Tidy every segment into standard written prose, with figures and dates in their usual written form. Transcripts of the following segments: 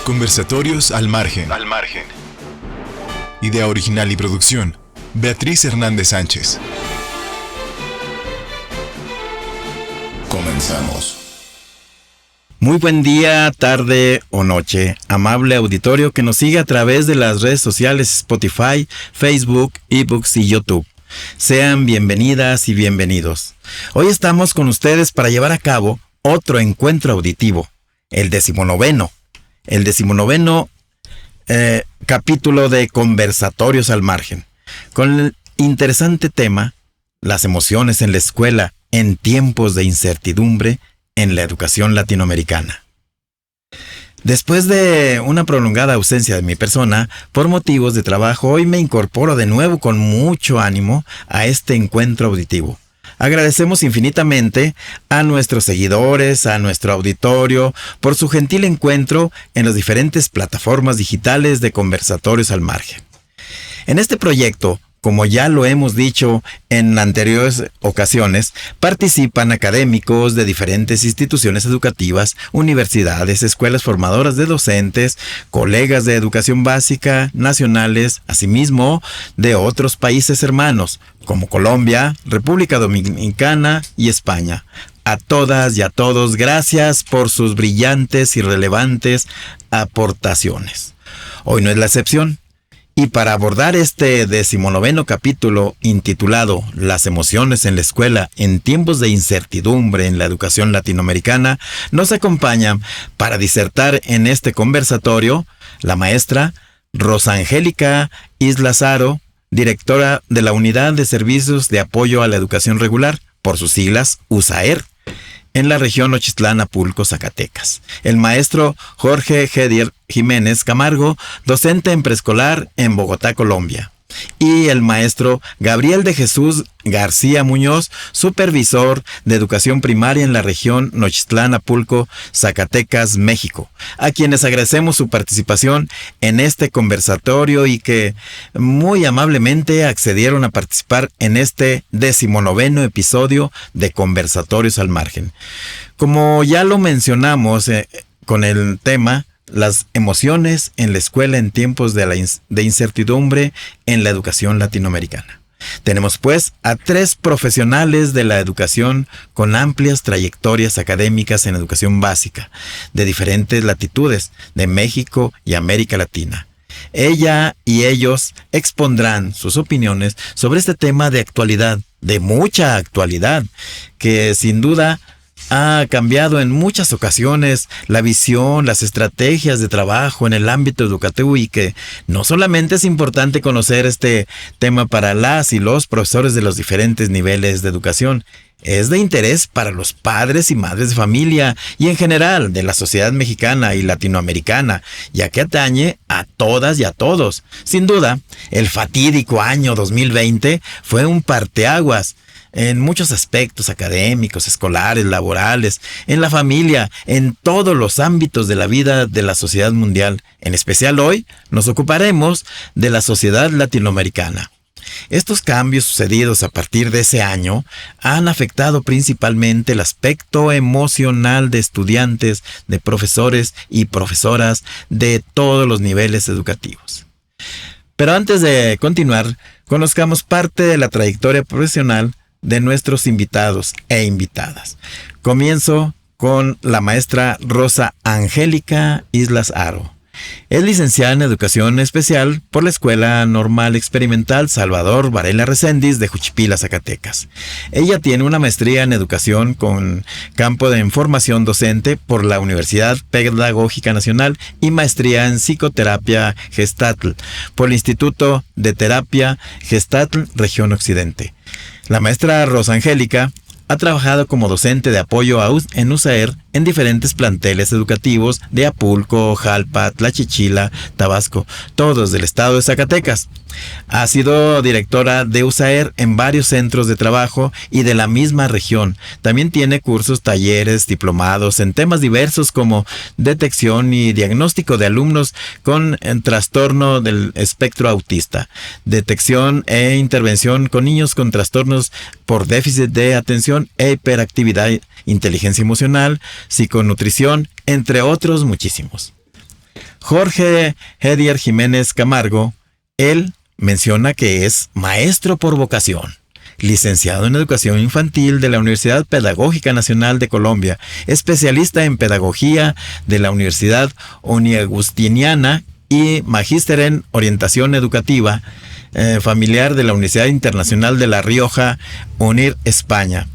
Conversatorios al margen. Idea original y producción, Beatriz Hernández Sánchez. Comenzamos. Muy buen día, tarde o noche, amable auditorio que nos sigue a través de las redes sociales Spotify, Facebook, eBooks y YouTube. Sean bienvenidas y bienvenidos. Hoy estamos con ustedes para llevar a cabo otro encuentro auditivo, el 19º. El 19º capítulo de Conversatorios al Margen, con el interesante tema, las emociones en la escuela en tiempos de incertidumbre en la educación latinoamericana. Después de una prolongada ausencia de mi persona, por motivos de trabajo, hoy me incorporo de nuevo con mucho ánimo a este encuentro auditivo. Agradecemos infinitamente a nuestros seguidores, a nuestro auditorio, por su gentil encuentro en las diferentes plataformas digitales de Conversatorios al Margen. En este proyecto, como ya lo hemos dicho en anteriores ocasiones, participan académicos de diferentes instituciones educativas, universidades, escuelas formadoras de docentes, colegas de educación básica, nacionales, asimismo de otros países hermanos, como Colombia, República Dominicana y España. A todas y a todos, gracias por sus brillantes y relevantes aportaciones. Hoy no es la excepción. Y para abordar este 19º capítulo intitulado Las emociones en la escuela en tiempos de incertidumbre en la educación latinoamericana, nos acompaña para disertar en este conversatorio la maestra Rosa Angélica Islas Haro, directora de la Unidad de Servicios de Apoyo a la Educación Regular, por sus siglas USAER, en la región Nochistlán, Apulco, Zacatecas. El maestro Jorge Gedier Jiménez Camargo, docente en preescolar en Bogotá, Colombia. Y el maestro Gabriel de Jesús García Muñoz, supervisor de educación primaria en la región Nochistlán, Apulco, Zacatecas, México, a quienes agradecemos su participación en este conversatorio y que muy amablemente accedieron a participar en este 19º episodio de Conversatorios al Margen. Como ya lo mencionamos con el tema, las emociones en la escuela en tiempos de incertidumbre en la educación latinoamericana. Tenemos pues a 3 profesionales de la educación con amplias trayectorias académicas en educación básica, de diferentes latitudes, de México y América Latina. Ella y ellos expondrán sus opiniones sobre este tema de actualidad, de mucha actualidad, que sin duda ha cambiado en muchas ocasiones la visión, las estrategias de trabajo en el ámbito educativo y que no solamente es importante conocer este tema para las y los profesores de los diferentes niveles de educación, es de interés para los padres y madres de familia y en general de la sociedad mexicana y latinoamericana, ya que atañe a todas y a todos. Sin duda, el fatídico año 2020 fue un parteaguas en muchos aspectos académicos, escolares, laborales, en la familia, en todos los ámbitos de la vida de la sociedad mundial. En especial hoy nos ocuparemos de la sociedad latinoamericana. Estos cambios sucedidos a partir de ese año han afectado principalmente el aspecto emocional de estudiantes, de profesores y profesoras de todos los niveles educativos. Pero antes de continuar, conozcamos parte de la trayectoria profesional de nuestros invitados e invitadas. Comienzo con la maestra Rosa Angélica Islas Haro. Es licenciada en Educación Especial por la Escuela Normal Experimental Salvador Varela Recendis de Juchipila, Zacatecas. Ella tiene una maestría en Educación con campo de formación docente por la Universidad Pedagógica Nacional y maestría en Psicoterapia Gestalt por el Instituto de Terapia Gestalt Región Occidente. La maestra Rosa Angélica ha trabajado como docente de apoyo en USAER en diferentes planteles educativos de Apulco, Jalpa, Tlachichila, Tabasco, todos del estado de Zacatecas. Ha sido directora de USAER en varios centros de trabajo y de la misma región. También tiene cursos, talleres, diplomados en temas diversos como detección y diagnóstico de alumnos con trastorno del espectro autista, detección e intervención con niños con trastornos por déficit de atención e hiperactividad, inteligencia emocional, psiconutrición, entre otros muchísimos. Jorge Hedier Jiménez Camargo, él menciona que es maestro por vocación, licenciado en Educación Infantil de la Universidad Pedagógica Nacional de Colombia, especialista en Pedagogía de la Universidad Uniagustiniana y magíster en Orientación Educativa Familiar de la Universidad Internacional de La Rioja, UNIR, España.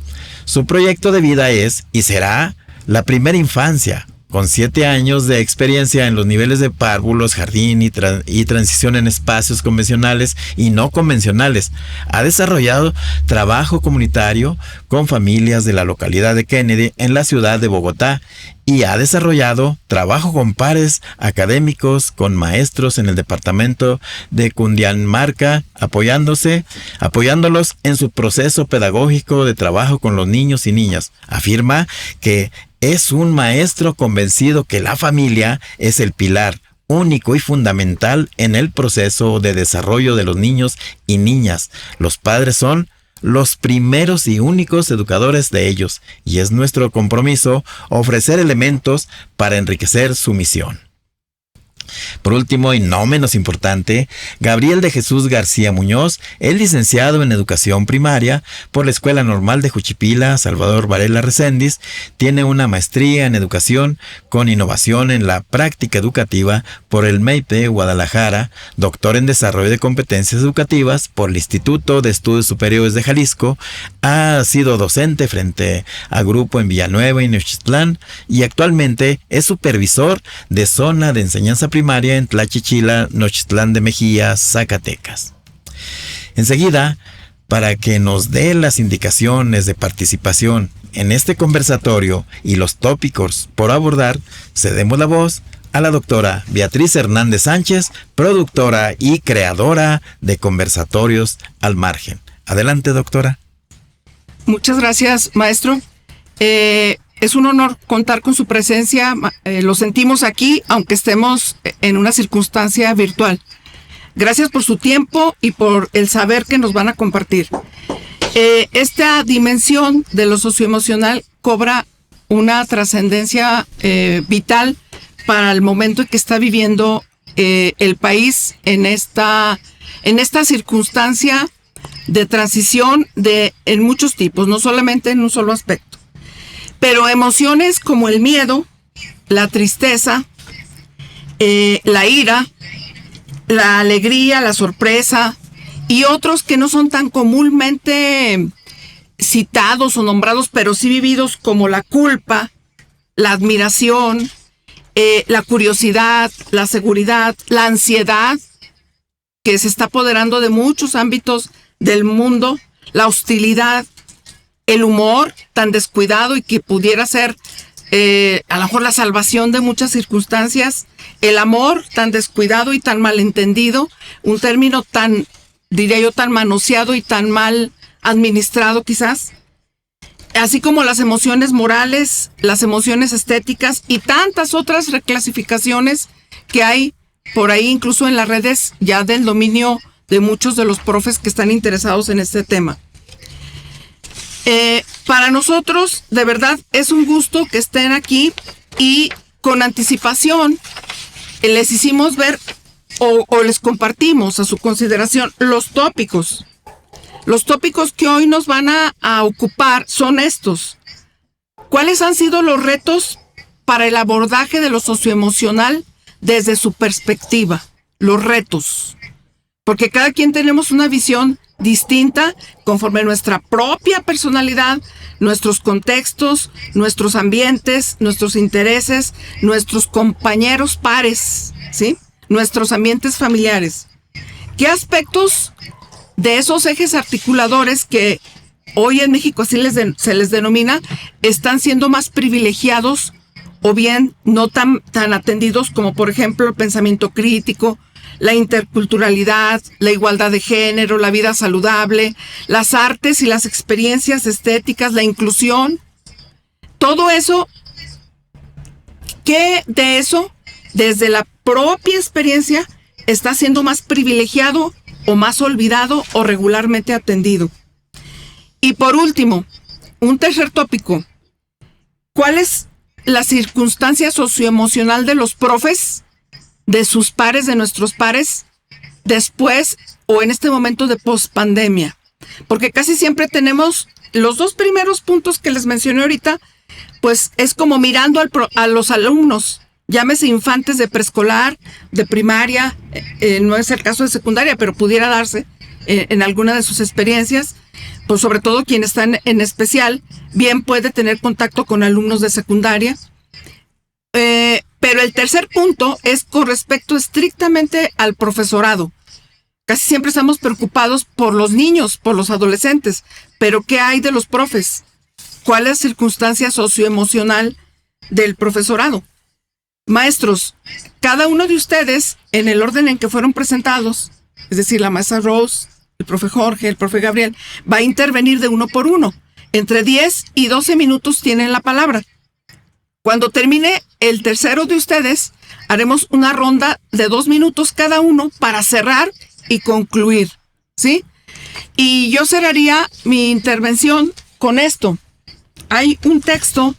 Su proyecto de vida es y será la primera infancia, con 7 años de experiencia en los niveles de párvulos, jardín y transición en espacios convencionales y no convencionales. Ha desarrollado trabajo comunitario con familias de la localidad de Kennedy en la ciudad de Bogotá y ha desarrollado trabajo con pares académicos, con maestros en el departamento de Cundinamarca, apoyándolos en su proceso pedagógico de trabajo con los niños y niñas. Afirma que es un maestro convencido que la familia es el pilar único y fundamental en el proceso de desarrollo de los niños y niñas. Los padres son los primeros y únicos educadores de ellos, y es nuestro compromiso ofrecer elementos para enriquecer su misión. Por último, y no menos importante, Gabriel de Jesús García Muñoz es licenciado en Educación Primaria por la Escuela Normal de Juchipila, Salvador Varela Recendis. Tiene una maestría en Educación con Innovación en la Práctica Educativa por el MEIP de Guadalajara, doctor en Desarrollo de Competencias Educativas por el Instituto de Estudios Superiores de Jalisco. Ha sido docente frente a grupo en Villanueva y Nochitlán y actualmente es supervisor de zona de enseñanza primaria en Tlachichila, Nochitlán de Mejía, Zacatecas. Enseguida, para que nos dé las indicaciones de participación en este conversatorio y los tópicos por abordar, cedemos la voz a la doctora Beatriz Hernández Sánchez, productora y creadora de Conversatorios al Margen. Adelante, doctora. Muchas gracias, maestro. Es un honor contar con su presencia. Lo sentimos aquí, aunque estemos en una circunstancia virtual. Gracias por su tiempo y por el saber que nos van a compartir. Esta dimensión de lo socioemocional cobra una trascendencia vital para el momento en que está viviendo el país en esta circunstancia de transición en muchos tipos, no solamente en un solo aspecto. Pero emociones como el miedo, la tristeza, la ira, la alegría, la sorpresa y otros que no son tan comúnmente citados o nombrados, pero sí vividos, como la culpa, la admiración, la curiosidad, la seguridad, la ansiedad, que se está apoderando de muchos ámbitos del mundo, la hostilidad, el humor tan descuidado y que pudiera ser a lo mejor la salvación de muchas circunstancias, el amor tan descuidado y tan malentendido, un término tan, diría yo, tan manoseado y tan mal administrado quizás, así como las emociones morales, las emociones estéticas y tantas otras reclasificaciones que hay por ahí, incluso en las redes, ya del dominio de muchos de los profes que están interesados en este tema. Para nosotros, de verdad, es un gusto que estén aquí y con anticipación les hicimos ver o les compartimos a su consideración los tópicos. Los tópicos que hoy nos van a ocupar son estos. ¿Cuáles han sido los retos para el abordaje de lo socioemocional desde su perspectiva? Los retos. Porque cada quien tenemos una visión distinta conforme a nuestra propia personalidad, nuestros contextos, nuestros ambientes, nuestros intereses, nuestros compañeros pares, ¿sí? Nuestros ambientes familiares. ¿Qué aspectos de esos ejes articuladores que hoy en México así se les denomina, están siendo más privilegiados o bien no tan atendidos, como por ejemplo el pensamiento crítico, la interculturalidad, la igualdad de género, la vida saludable, las artes y las experiencias estéticas, la inclusión? Todo eso, ¿qué de eso, desde la propia experiencia, está siendo más privilegiado o más olvidado o regularmente atendido? Y por último, un tercer tópico. ¿Cuál es la circunstancia socioemocional de los profes de sus pares, de nuestros pares, después o en este momento de pospandemia? Porque casi siempre tenemos los dos primeros puntos que les mencioné ahorita, pues es como mirando a los alumnos, llámese infantes de preescolar, de primaria, no es el caso de secundaria, pero pudiera darse en alguna de sus experiencias, pues sobre todo quien está en especial, bien puede tener contacto con alumnos de secundaria. Pero el tercer punto es con respecto estrictamente al profesorado. Casi siempre estamos preocupados por los niños, por los adolescentes, pero ¿qué hay de los profes? ¿Cuál es la circunstancia socioemocional del profesorado? Maestros, cada uno de ustedes, en el orden en que fueron presentados, es decir, la maestra Rose, el profe Jorge, el profe Gabriel, va a intervenir de uno por uno. Entre 10 y 12 minutos tienen la palabra. Cuando termine el tercero de ustedes, haremos una ronda de 2 minutos cada uno para cerrar y concluir, ¿sí? Y yo cerraría mi intervención con esto. Hay un texto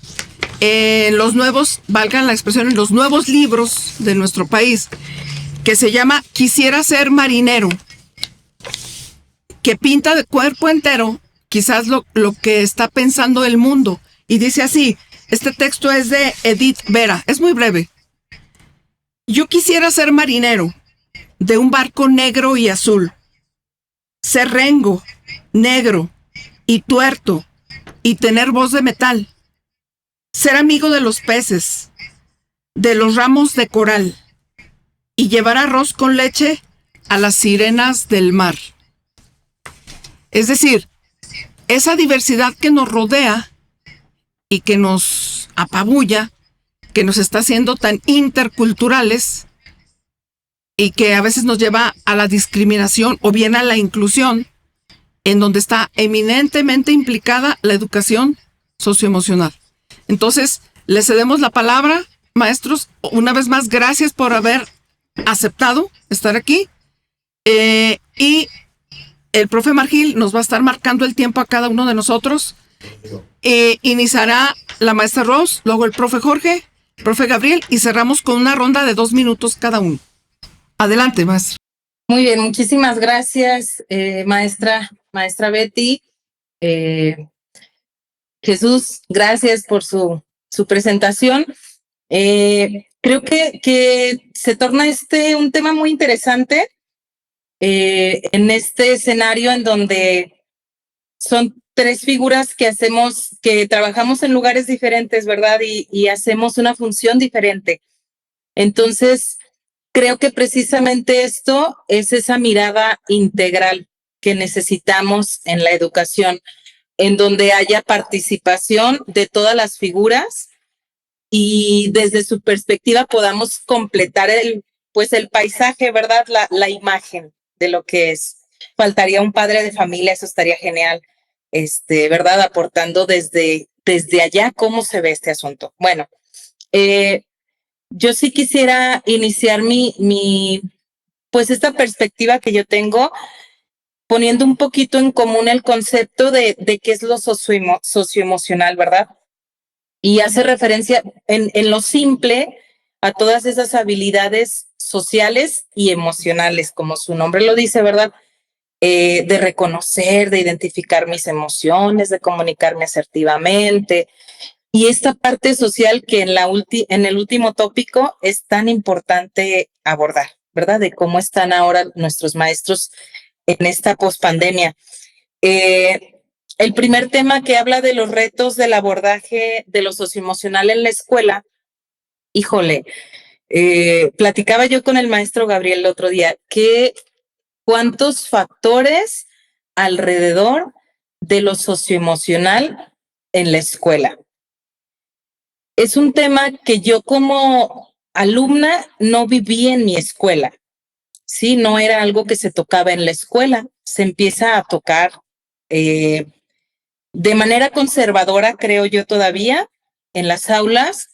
en los nuevos, valgan la expresión, en los nuevos libros de nuestro país, que se llama Quisiera ser marinero, que pinta de cuerpo entero quizás lo que está pensando el mundo. Y dice así, este texto es de Edith Vera, es muy breve. Yo quisiera ser marinero de un barco negro y azul, ser rengo, negro y tuerto y tener voz de metal, ser amigo de los peces, de los ramos de coral y llevar arroz con leche a las sirenas del mar. Es decir, esa diversidad que nos rodea y que nos apabulla, que nos está haciendo tan interculturales y que a veces nos lleva a la discriminación o bien a la inclusión, en donde está eminentemente implicada la educación socioemocional. Entonces, les cedemos la palabra, maestros. Una vez más, gracias por haber aceptado estar aquí. Y el profe Margil nos va a estar marcando el tiempo a cada uno de nosotros. Iniciará la maestra Rose, luego el profe Jorge, el profe Gabriel, y cerramos con una ronda de 2 minutos cada uno. Adelante, maestra. Muy bien, muchísimas gracias, maestra Betty. Jesús, gracias por su presentación. Creo que se torna un tema muy interesante en este escenario en donde son 3 figuras que trabajamos en lugares diferentes, ¿verdad? Y hacemos una función diferente. Entonces, creo que precisamente esto es esa mirada integral que necesitamos en la educación, en donde haya participación de todas las figuras y desde su perspectiva podamos completar el paisaje, ¿verdad? La imagen de lo que es. Faltaría un padre de familia, eso estaría genial, ¿verdad? Aportando desde allá cómo se ve este asunto. Bueno, yo sí quisiera iniciar esta perspectiva que yo tengo, poniendo un poquito en común el concepto de qué es lo socioemocional, ¿verdad? Y hace referencia en lo simple a todas esas habilidades sociales y emocionales, como su nombre lo dice, ¿verdad? De reconocer, de identificar mis emociones, de comunicarme asertivamente. Y esta parte social que en el último tópico es tan importante abordar, ¿verdad? De cómo están ahora nuestros maestros en esta pospandemia. El primer tema que habla de los retos del abordaje de lo socioemocional en la escuela, híjole, platicaba yo con el maestro Gabriel el otro día, cuántos factores alrededor de lo socioemocional en la escuela. Es un tema que yo como alumna no viví en mi escuela, ¿sí? No era algo que se tocaba en la escuela, se empieza a tocar de manera conservadora, creo yo todavía, en las aulas,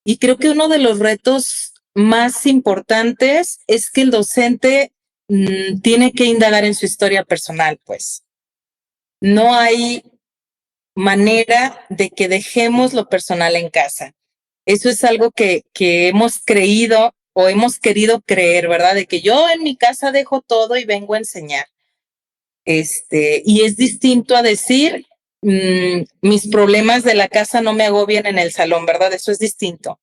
y creo que uno de los retos más importantes es que el docente tiene que indagar en su historia personal, pues. No hay manera de que dejemos lo personal en casa. Eso es algo que hemos creído o hemos querido creer, ¿verdad? De que yo en mi casa dejo todo y vengo a enseñar. Y es distinto a decir, mis problemas de la casa no me agobian en el salón, ¿verdad? Eso es distinto.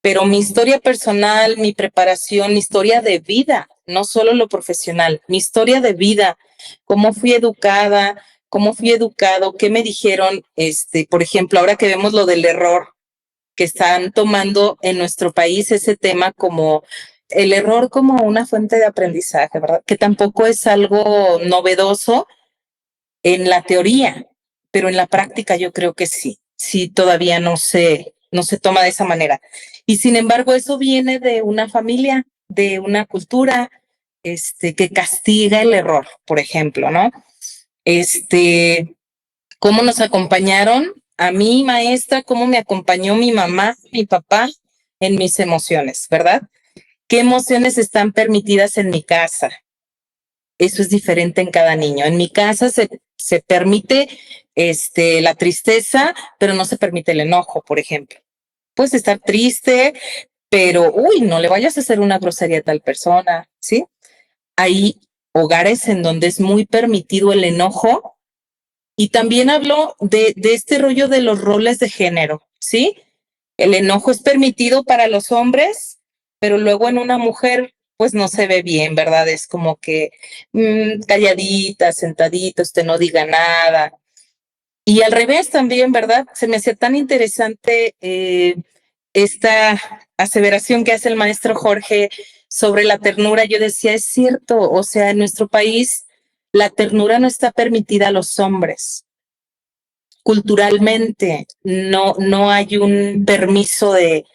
Pero mi historia personal, mi preparación, mi historia de vida, no solo lo profesional, mi historia de vida, cómo fui educada, cómo fui educado, qué me dijeron, por ejemplo, ahora que vemos lo del error, que están tomando en nuestro país ese tema como el error como una fuente de aprendizaje, ¿verdad? Que tampoco es algo novedoso en la teoría, pero en la práctica yo creo que sí todavía no se toma de esa manera. Y sin embargo, eso viene de una familia, de una cultura, que castiga el error, por ejemplo, ¿no? ¿Cómo nos acompañaron? A mí, maestra, cómo me acompañó mi mamá, mi papá en mis emociones, ¿verdad? ¿Qué emociones están permitidas en mi casa? Eso es diferente en cada niño. En mi casa se permite la tristeza, pero no se permite el enojo, por ejemplo. Puedes estar triste, pero, uy, no le vayas a hacer una grosería a tal persona, ¿sí? Hay hogares en donde es muy permitido el enojo. Y también habló de este rollo de los roles de género, ¿sí? El enojo es permitido para los hombres, pero luego en una mujer, pues no se ve bien, ¿verdad? Es como que calladita, sentadita, usted no diga nada. Y al revés también, ¿verdad? Se me hacía tan interesante esta aseveración que hace el maestro Jorge sobre la ternura. Yo decía, es cierto, o sea, en nuestro país la ternura no está permitida a los hombres. Culturalmente no hay un permiso de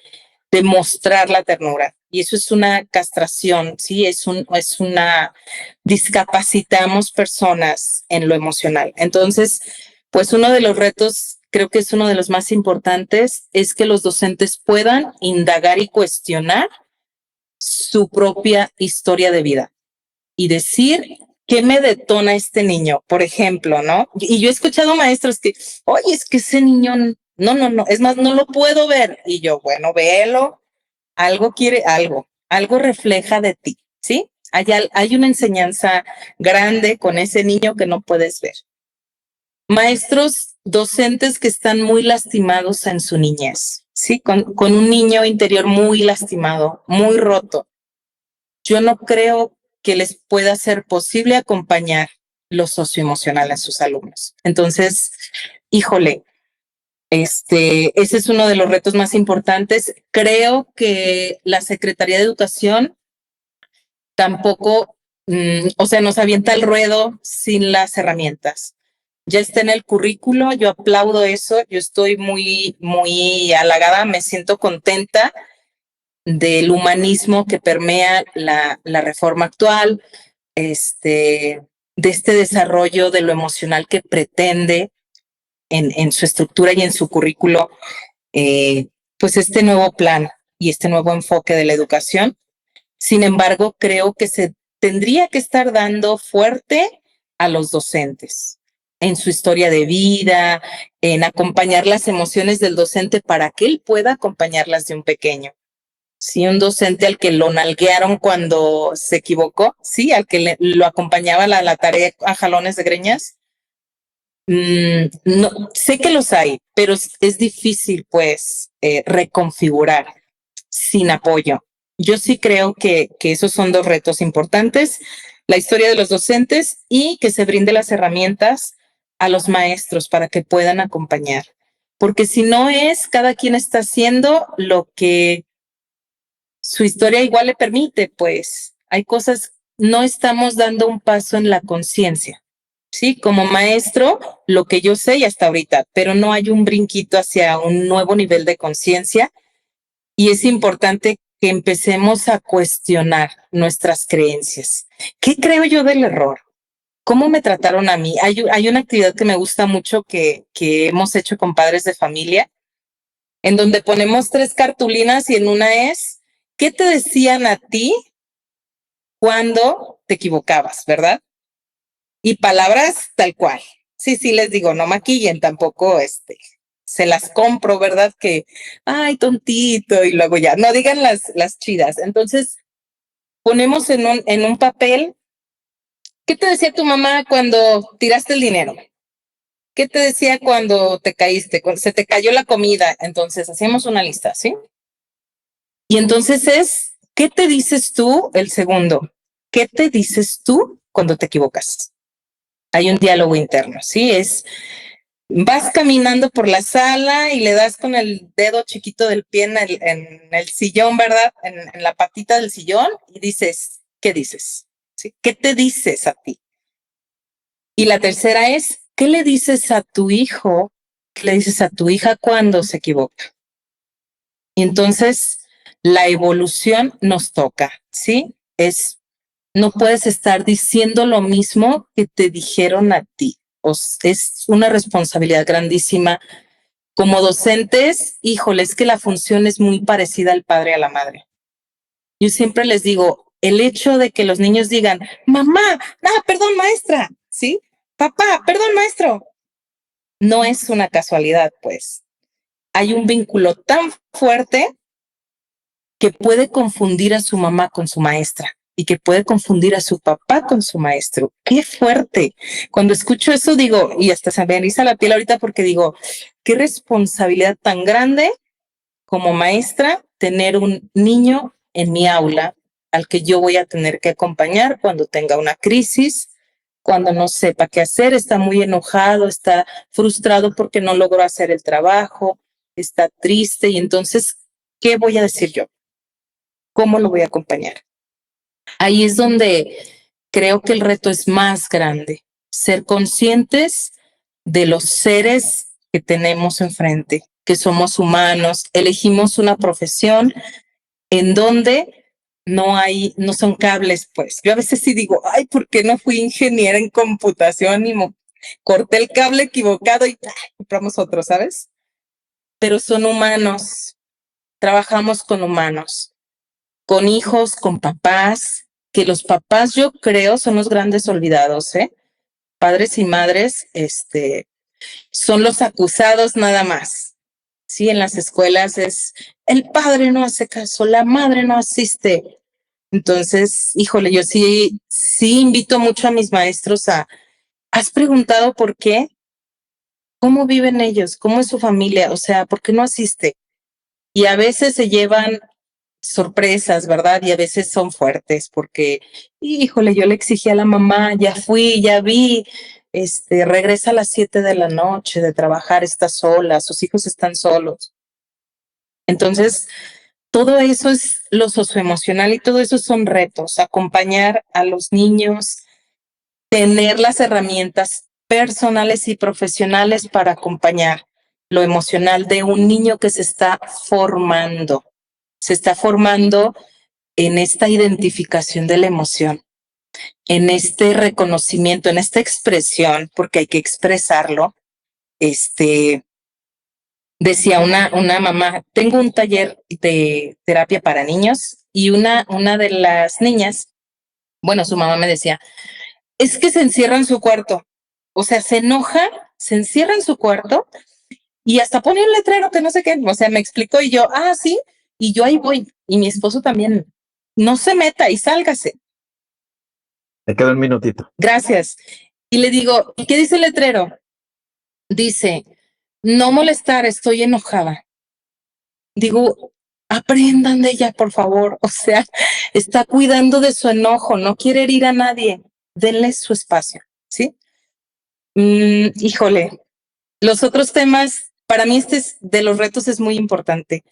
mostrar la ternura. Y eso es una castración, ¿sí? Es una, discapacitamos personas en lo emocional. Entonces, pues uno de los retos, creo que es uno de los más importantes, es que los docentes puedan indagar y cuestionar su propia historia de vida y decir qué me detona este niño, por ejemplo, ¿no? Y yo he escuchado maestros que, oye, es que ese niño, no, es más, no lo puedo ver. Y yo, bueno, véelo, algo quiere, algo refleja de ti, ¿sí? Hay una enseñanza grande con ese niño que no puedes ver. Maestros, docentes que están muy lastimados en su niñez, ¿sí? Con un niño interior muy lastimado, muy roto. Yo no creo que les pueda ser posible acompañar lo socioemocional a sus alumnos. Entonces, híjole, ese es uno de los retos más importantes. Creo que la Secretaría de Educación tampoco, o sea, nos avienta el ruedo sin las herramientas. Ya está en el currículo, yo aplaudo eso, yo estoy muy halagada, me siento contenta del humanismo que permea la reforma actual, de este desarrollo de lo emocional que pretende en su estructura y en su currículo, pues este nuevo plan y este nuevo enfoque de la educación. Sin embargo, creo que se tendría que estar dando fuerte a los docentes en su historia de vida, en acompañar las emociones del docente para que él pueda acompañarlas de un pequeño. Sí, un docente al que lo nalguearon cuando se equivocó, sí, al que lo acompañaba la tarea a jalones de greñas. No, sé que los hay, pero es difícil, pues, reconfigurar sin apoyo. Yo sí creo que esos son dos retos importantes, la historia de los docentes y que se brinde las herramientas a los maestros para que puedan acompañar. Porque si no es, cada quien está haciendo lo que su historia igual le permite, pues hay cosas, no estamos dando un paso en la conciencia, ¿sí? Como maestro, lo que yo sé y hasta ahorita, pero no hay un brinquito hacia un nuevo nivel de conciencia y es importante que empecemos a cuestionar nuestras creencias. ¿Qué creo yo del error? ¿Cómo me trataron a mí? Hay una actividad que me gusta mucho que hemos hecho con padres de familia, en donde ponemos 3 cartulinas y en una es, ¿qué te decían a ti cuando te equivocabas, verdad? Y palabras tal cual. Sí, les digo, no maquillen tampoco, se las compro, ¿verdad? Que, ay, tontito, y luego ya, no digan las chidas. Entonces, ponemos en un papel, ¿qué te decía tu mamá cuando tiraste el dinero? ¿Qué te decía cuando te caíste? Cuando se te cayó la comida. Entonces, hacemos una lista, ¿sí? Y entonces ¿qué te dices tú? El segundo, ¿qué te dices tú cuando te equivocas? Hay un diálogo interno, ¿sí? Vas caminando por la sala y le das con el dedo chiquito del pie en el sillón, ¿verdad? En la patita del sillón y dices, ¿qué dices? ¿Sí? ¿Qué te dices a ti? Y la tercera es, ¿qué le dices a tu hijo? ¿Qué le dices a tu hija cuando se equivoca? Y entonces la evolución nos toca, ¿sí? No puedes estar diciendo lo mismo que te dijeron a ti. Es una responsabilidad grandísima. Como docentes, híjole, es que la función es muy parecida al padre y a la madre. Yo siempre les digo, el hecho de que los niños digan, mamá, perdón, maestra, ¿sí? Papá, perdón, maestro. No es una casualidad, pues. Hay un vínculo tan fuerte que puede confundir a su mamá con su maestra y que puede confundir a su papá con su maestro. ¡Qué fuerte! Cuando escucho eso digo, y hasta se me eriza la piel ahorita porque digo, qué responsabilidad tan grande como maestra tener un niño en mi aula al que yo voy a tener que acompañar cuando tenga una crisis, cuando no sepa qué hacer, está muy enojado, está frustrado porque no logró hacer el trabajo, está triste y entonces, ¿qué voy a decir yo? ¿Cómo lo voy a acompañar? Ahí es donde creo que el reto es más grande, ser conscientes de los seres que tenemos enfrente, que somos humanos, elegimos una profesión en donde no son cables, pues. Yo a veces sí digo, ay, ¿por qué no fui ingeniera en computación y corté el cable equivocado y compramos otro, ¿sabes? Pero son humanos, trabajamos con humanos, con hijos, con papás, que los papás yo creo son los grandes olvidados, ¿eh? Padres y madres, son los acusados nada más. Sí, en las escuelas es el padre no hace caso, la madre no asiste. Entonces, híjole, yo sí invito mucho a mis maestros ¿has preguntado por qué? ¿Cómo viven ellos? ¿Cómo es su familia? O sea, ¿por qué no asiste? Y a veces se llevan sorpresas, ¿verdad? Y a veces son fuertes porque, híjole, yo le exigí a la mamá, ya fui, ya vi, regresa a las 7 de la noche de trabajar, está sola, sus hijos están solos. Entonces, todo eso es lo socioemocional y todo eso son retos, acompañar a los niños, tener las herramientas personales y profesionales para acompañar lo emocional de un niño que se está formando en esta identificación de la emoción, en este reconocimiento, en esta expresión, porque hay que expresarlo. Decía una mamá, tengo un taller de terapia para niños y una de las niñas, bueno, su mamá me decía, es que se encierra en su cuarto, o sea, se enoja, se encierra en su cuarto y hasta pone un letrero que no sé qué, o sea, me explicó y yo, sí, y yo ahí voy, y mi esposo también, no se meta y sálgase. Te queda un minutito. Gracias. Y le digo, ¿y qué dice el letrero? Dice, no molestar, estoy enojada. Digo, aprendan de ella, por favor. O sea, está cuidando de su enojo, no quiere herir a nadie. Denle su espacio, ¿sí? Híjole, los otros temas, para mí de los retos es muy importante.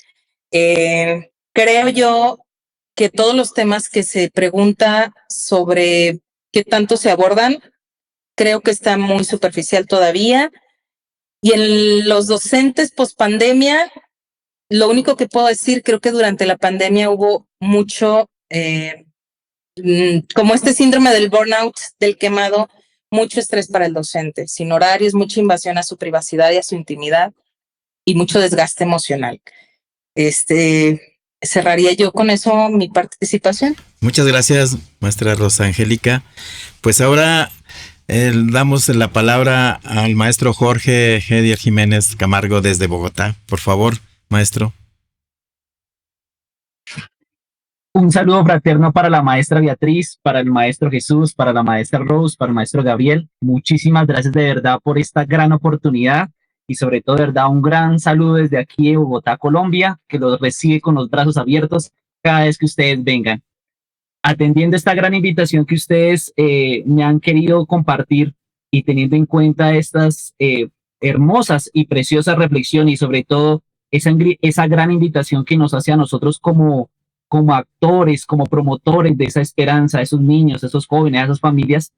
Creo yo que todos los temas que se pregunta sobre qué tanto se abordan, creo que está muy superficial todavía. Y en los docentes post-pandemia, lo único que puedo decir, creo que durante la pandemia hubo mucho, como este síndrome del burnout, del quemado, mucho estrés para el docente, sin horarios, mucha invasión a su privacidad y a su intimidad y mucho desgaste emocional. Cerraría yo con eso mi participación. Muchas gracias, maestra Rosa Angélica. Pues ahora Damos la palabra al maestro Jorge Hedier Jiménez Camargo desde Bogotá. Por favor, maestro. Un saludo fraterno para la maestra Beatriz, para el maestro Jesús, para la maestra Rose, para el maestro Gabriel. Muchísimas gracias de verdad por esta gran oportunidad y sobre todo de verdad un gran saludo desde aquí de Bogotá, Colombia, que los recibe con los brazos abiertos cada vez que ustedes vengan. Atendiendo esta gran invitación que ustedes me han querido compartir y teniendo en cuenta estas hermosas y preciosas reflexiones y sobre todo esa gran invitación que nos hace a nosotros como actores, como promotores de esa esperanza, a esos niños, a esos jóvenes, a esas familias,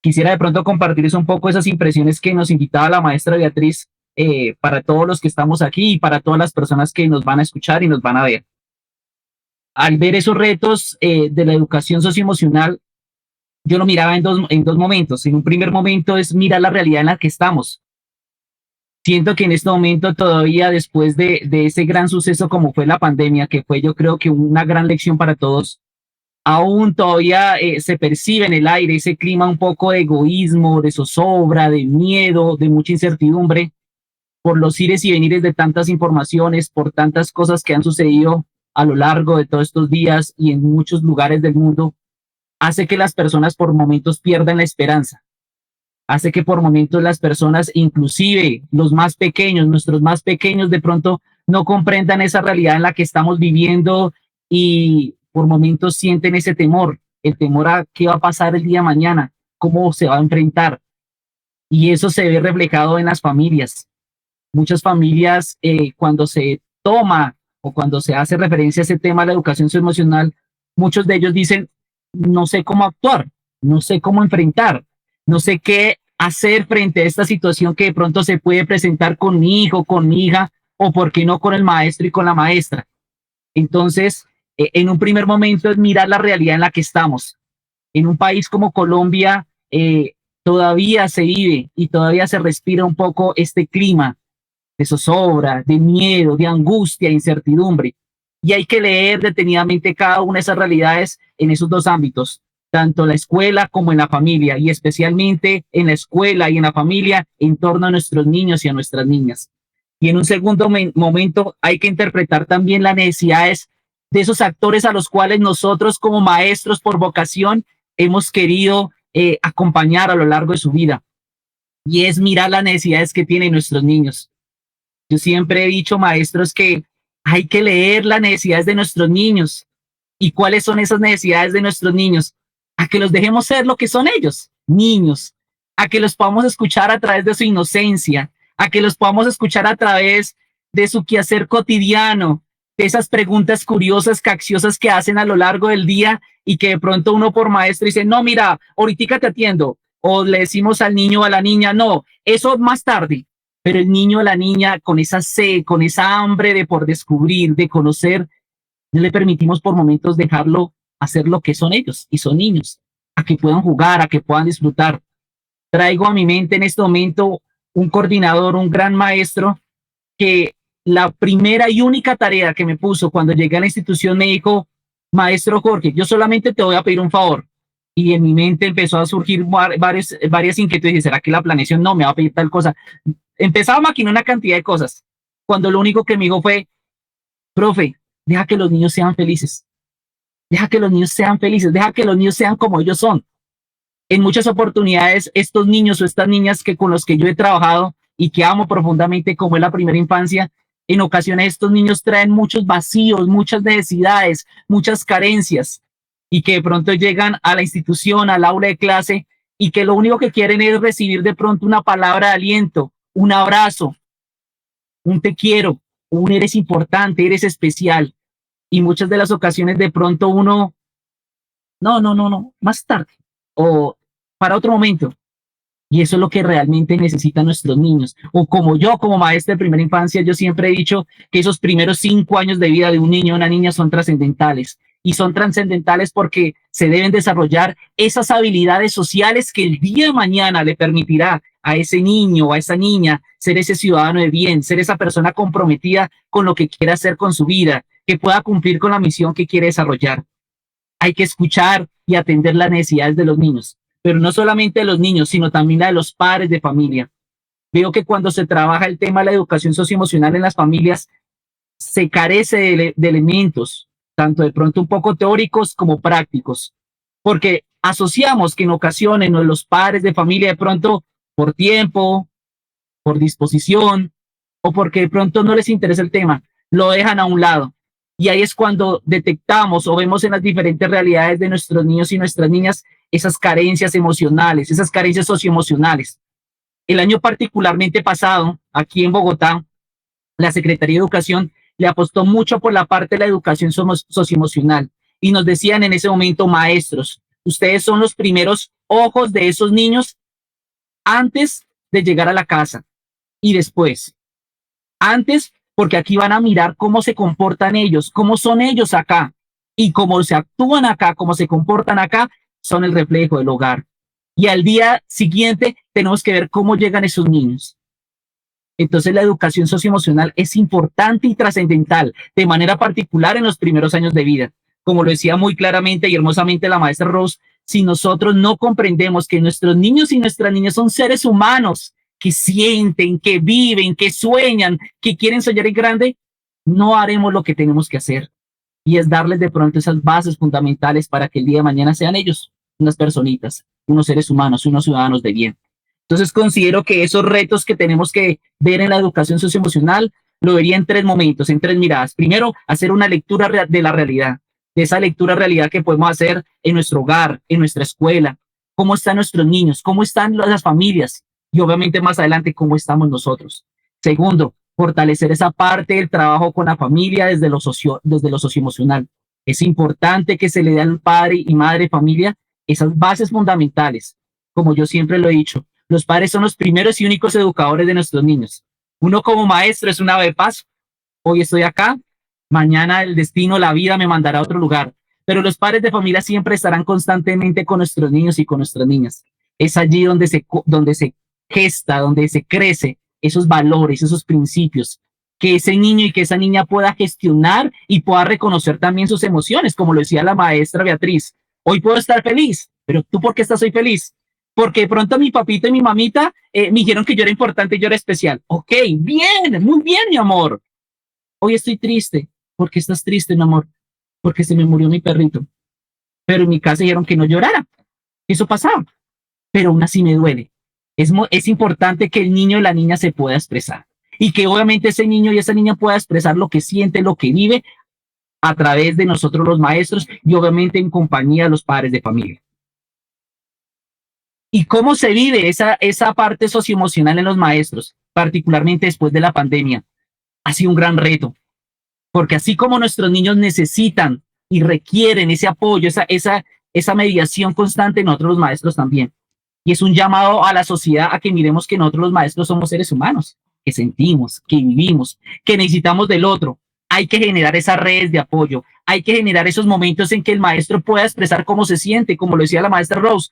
quisiera de pronto compartirles un poco esas impresiones que nos invitaba la maestra Beatriz para todos los que estamos aquí y para todas las personas que nos van a escuchar y nos van a ver. Al ver esos retos de la educación socioemocional, yo lo miraba en dos momentos. En un primer momento es mirar la realidad en la que estamos. Siento que en este momento todavía después de ese gran suceso como fue la pandemia, que fue yo creo que una gran lección para todos, aún todavía se percibe en el aire ese clima un poco de egoísmo, de zozobra, de miedo, de mucha incertidumbre por los ires y venires de tantas informaciones, por tantas cosas que han sucedido a lo largo de todos estos días y en muchos lugares del mundo, hace que las personas por momentos pierdan la esperanza. Hace que por momentos las personas, inclusive los más pequeños, nuestros más pequeños, de pronto no comprendan esa realidad en la que estamos viviendo y por momentos sienten ese temor, el temor a qué va a pasar el día de mañana, cómo se va a enfrentar. Y eso se ve reflejado en las familias. Muchas familias, cuando se toma o cuando se hace referencia a ese tema de la educación socioemocional, muchos de ellos dicen, no sé cómo actuar, no sé cómo enfrentar, no sé qué hacer frente a esta situación que de pronto se puede presentar con mi hijo, con mi hija, o por qué no con el maestro y con la maestra. Entonces, en un primer momento es mirar la realidad en la que estamos. En un país como Colombia, todavía se vive y todavía se respira un poco este clima de zozobra, de miedo, de angustia, incertidumbre. Y hay que leer detenidamente cada una de esas realidades en esos dos ámbitos, tanto en la escuela como en la familia, y especialmente en la escuela y en la familia en torno a nuestros niños y a nuestras niñas. Y en un segundo momento hay que interpretar también las necesidades de esos actores a los cuales nosotros como maestros por vocación hemos querido acompañar a lo largo de su vida. Y es mirar las necesidades que tienen nuestros niños. Yo siempre he dicho, maestros, que hay que leer las necesidades de nuestros niños. ¿Y cuáles son esas necesidades de nuestros niños? A que los dejemos ser lo que son ellos, niños. A que los podamos escuchar a través de su inocencia. A que los podamos escuchar a través de su quehacer cotidiano, de esas preguntas curiosas, capciosas que hacen a lo largo del día y que de pronto uno por maestro dice, no, mira, ahorita te atiendo. O le decimos al niño o a la niña, no, eso más tarde. Pero el niño o la niña con esa sed, con esa hambre de por descubrir, de conocer, no le permitimos por momentos dejarlo hacer lo que son ellos, y son niños, a que puedan jugar, a que puedan disfrutar. Traigo a mi mente en este momento un coordinador, un gran maestro, que la primera y única tarea que me puso cuando llegué a la institución me dijo, maestro Jorge, yo solamente te voy a pedir un favor. Y en mi mente empezó a surgir varias inquietudes. Y ¿será que la planeación no me va a pedir tal cosa? Empezaba a maquinar una cantidad de cosas, cuando lo único que me dijo fue, profe, deja que los niños sean felices. Deja que los niños sean felices, deja que los niños sean como ellos son. En muchas oportunidades, estos niños o estas niñas que con los que yo he trabajado y que amo profundamente, como es la primera infancia, en ocasiones estos niños traen muchos vacíos, muchas necesidades, muchas carencias, y que de pronto llegan a la institución, al aula de clase, y que lo único que quieren es recibir de pronto una palabra de aliento, un abrazo, un te quiero, un eres importante, eres especial. Y muchas de las ocasiones de pronto uno, no, más tarde, o para otro momento. Y eso es lo que realmente necesitan nuestros niños. O como yo, como maestra de primera infancia, yo siempre he dicho que esos primeros 5 años de vida de un niño o una niña son trascendentales. Y son trascendentales porque se deben desarrollar esas habilidades sociales que el día de mañana le permitirá a ese niño o a esa niña ser ese ciudadano de bien, ser esa persona comprometida con lo que quiere hacer con su vida, que pueda cumplir con la misión que quiere desarrollar. Hay que escuchar y atender las necesidades de los niños. pero no solamente de los niños, sino también la de los padres de familia. Veo que cuando se trabaja el tema de la educación socioemocional en las familias, se carece de elementos, tanto de pronto un poco teóricos como prácticos, porque asociamos que en ocasiones los padres de familia de pronto por tiempo, por disposición o porque de pronto no les interesa el tema, lo dejan a un lado. Y ahí es cuando detectamos o vemos en las diferentes realidades de nuestros niños y nuestras niñas esas carencias emocionales, esas carencias socioemocionales. El año particularmente pasado, aquí en Bogotá, la Secretaría de Educación le apostó mucho por la parte de la educación socioemocional y nos decían en ese momento, maestros, ustedes son los primeros ojos de esos niños antes de llegar a la casa y después. Antes, porque aquí van a mirar cómo se comportan ellos, cómo son ellos acá y cómo se actúan acá, cómo se comportan acá, son el reflejo del hogar. Y al día siguiente tenemos que ver cómo llegan esos niños. Entonces la educación socioemocional es importante y trascendental, de manera particular en los primeros años de vida. Como lo decía muy claramente y hermosamente la maestra Rose, si nosotros no comprendemos que nuestros niños y nuestras niñas son seres humanos que sienten, que viven, que sueñan, que quieren soñar en grande, no haremos lo que tenemos que hacer. Y es darles de pronto esas bases fundamentales para que el día de mañana sean ellos unas personitas, unos seres humanos, unos ciudadanos de bien. Entonces considero que esos retos que tenemos que ver en la educación socioemocional lo vería en tres momentos, en tres miradas. Primero, hacer una lectura de la realidad, de esa lectura realidad que podemos hacer en nuestro hogar, en nuestra escuela, cómo están nuestros niños, cómo están las familias y obviamente más adelante cómo estamos nosotros. Segundo, fortalecer esa parte del trabajo con la familia desde lo socioemocional. Es importante que se le dé al padre y madre de familia esas bases fundamentales. Como yo siempre lo he dicho, los padres son los primeros y únicos educadores de nuestros niños. Uno como maestro es un ave de paso. Hoy estoy acá, mañana el destino, la vida me mandará a otro lugar. Pero los padres de familia siempre estarán constantemente con nuestros niños y con nuestras niñas. Es allí donde se gesta, donde se crece esos valores, esos principios, que ese niño y que esa niña pueda gestionar y pueda reconocer también sus emociones, como lo decía la maestra Beatriz. Hoy puedo estar feliz, pero ¿tú por qué estás hoy feliz? Porque de pronto mi papita y mi mamita me dijeron que yo era importante y yo era especial. Ok, bien, muy bien, mi amor. Hoy estoy triste. ¿Por qué estás triste, mi amor? Porque se me murió mi perrito. Pero en mi casa dijeron que no llorara. Eso pasaba. Pero aún así me duele. Es importante que el niño y la niña se pueda expresar. Y que obviamente ese niño y esa niña pueda expresar lo que siente, lo que vive a través de nosotros los maestros y obviamente en compañía de los padres de familia. ¿Y cómo se vive esa parte socioemocional en los maestros, particularmente después de la pandemia? Ha sido un gran reto, porque así como nuestros niños necesitan y requieren ese apoyo, esa mediación constante, nosotros los maestros también. Y es un llamado a la sociedad a que miremos que nosotros los maestros somos seres humanos, que sentimos, que vivimos, que necesitamos del otro. Hay que generar esas redes de apoyo, hay que generar esos momentos en que el maestro pueda expresar cómo se siente, como lo decía la maestra Rose.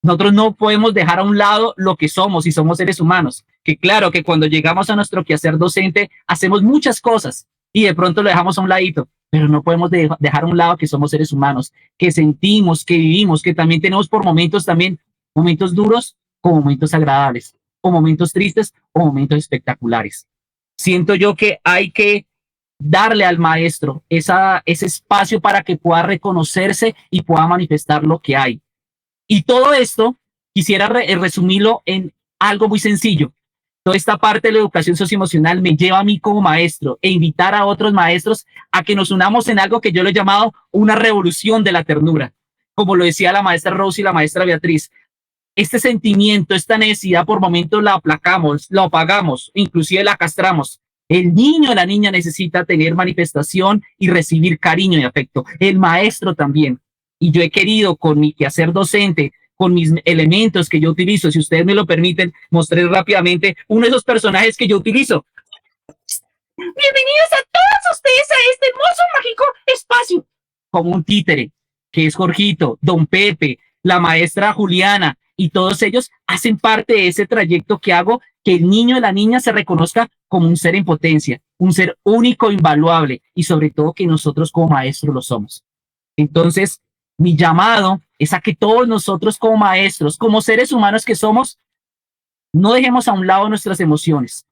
Nosotros no podemos dejar a un lado lo que somos y somos seres humanos. Que claro que cuando llegamos a nuestro quehacer docente hacemos muchas cosas y de pronto lo dejamos a un ladito, pero no podemos dejar a un lado que somos seres humanos, que sentimos, que vivimos, que también tenemos por momentos también momentos duros como momentos agradables, o momentos tristes o momentos espectaculares. Siento yo que hay que darle al maestro ese espacio para que pueda reconocerse y pueda manifestar lo que hay. Y todo esto quisiera resumirlo en algo muy sencillo. Toda esta parte de la educación socioemocional me lleva a mí como maestro e invitar a otros maestros a que nos unamos en algo que yo le he llamado una revolución de la ternura. Como lo decía la maestra Rose y la maestra Beatriz, este sentimiento, esta necesidad por momentos la aplacamos, la apagamos, inclusive la castramos. El niño o la niña necesita tener manifestación y recibir cariño y afecto. El maestro también. Y yo he querido con mi quehacer docente, con mis elementos que yo utilizo, si ustedes me lo permiten, mostré rápidamente uno de esos personajes que yo utilizo. Bienvenidos a todos ustedes a este hermoso, mágico espacio. Como un títere, que es Jorgito, Don Pepe, la maestra Juliana, y todos ellos hacen parte de ese trayecto que hago, que el niño y la niña se reconozca como un ser en potencia, un ser único, invaluable, y sobre todo que nosotros como maestros lo somos. Entonces, mi llamado es a que todos nosotros como maestros, como seres humanos que somos, no dejemos a un lado nuestras emociones,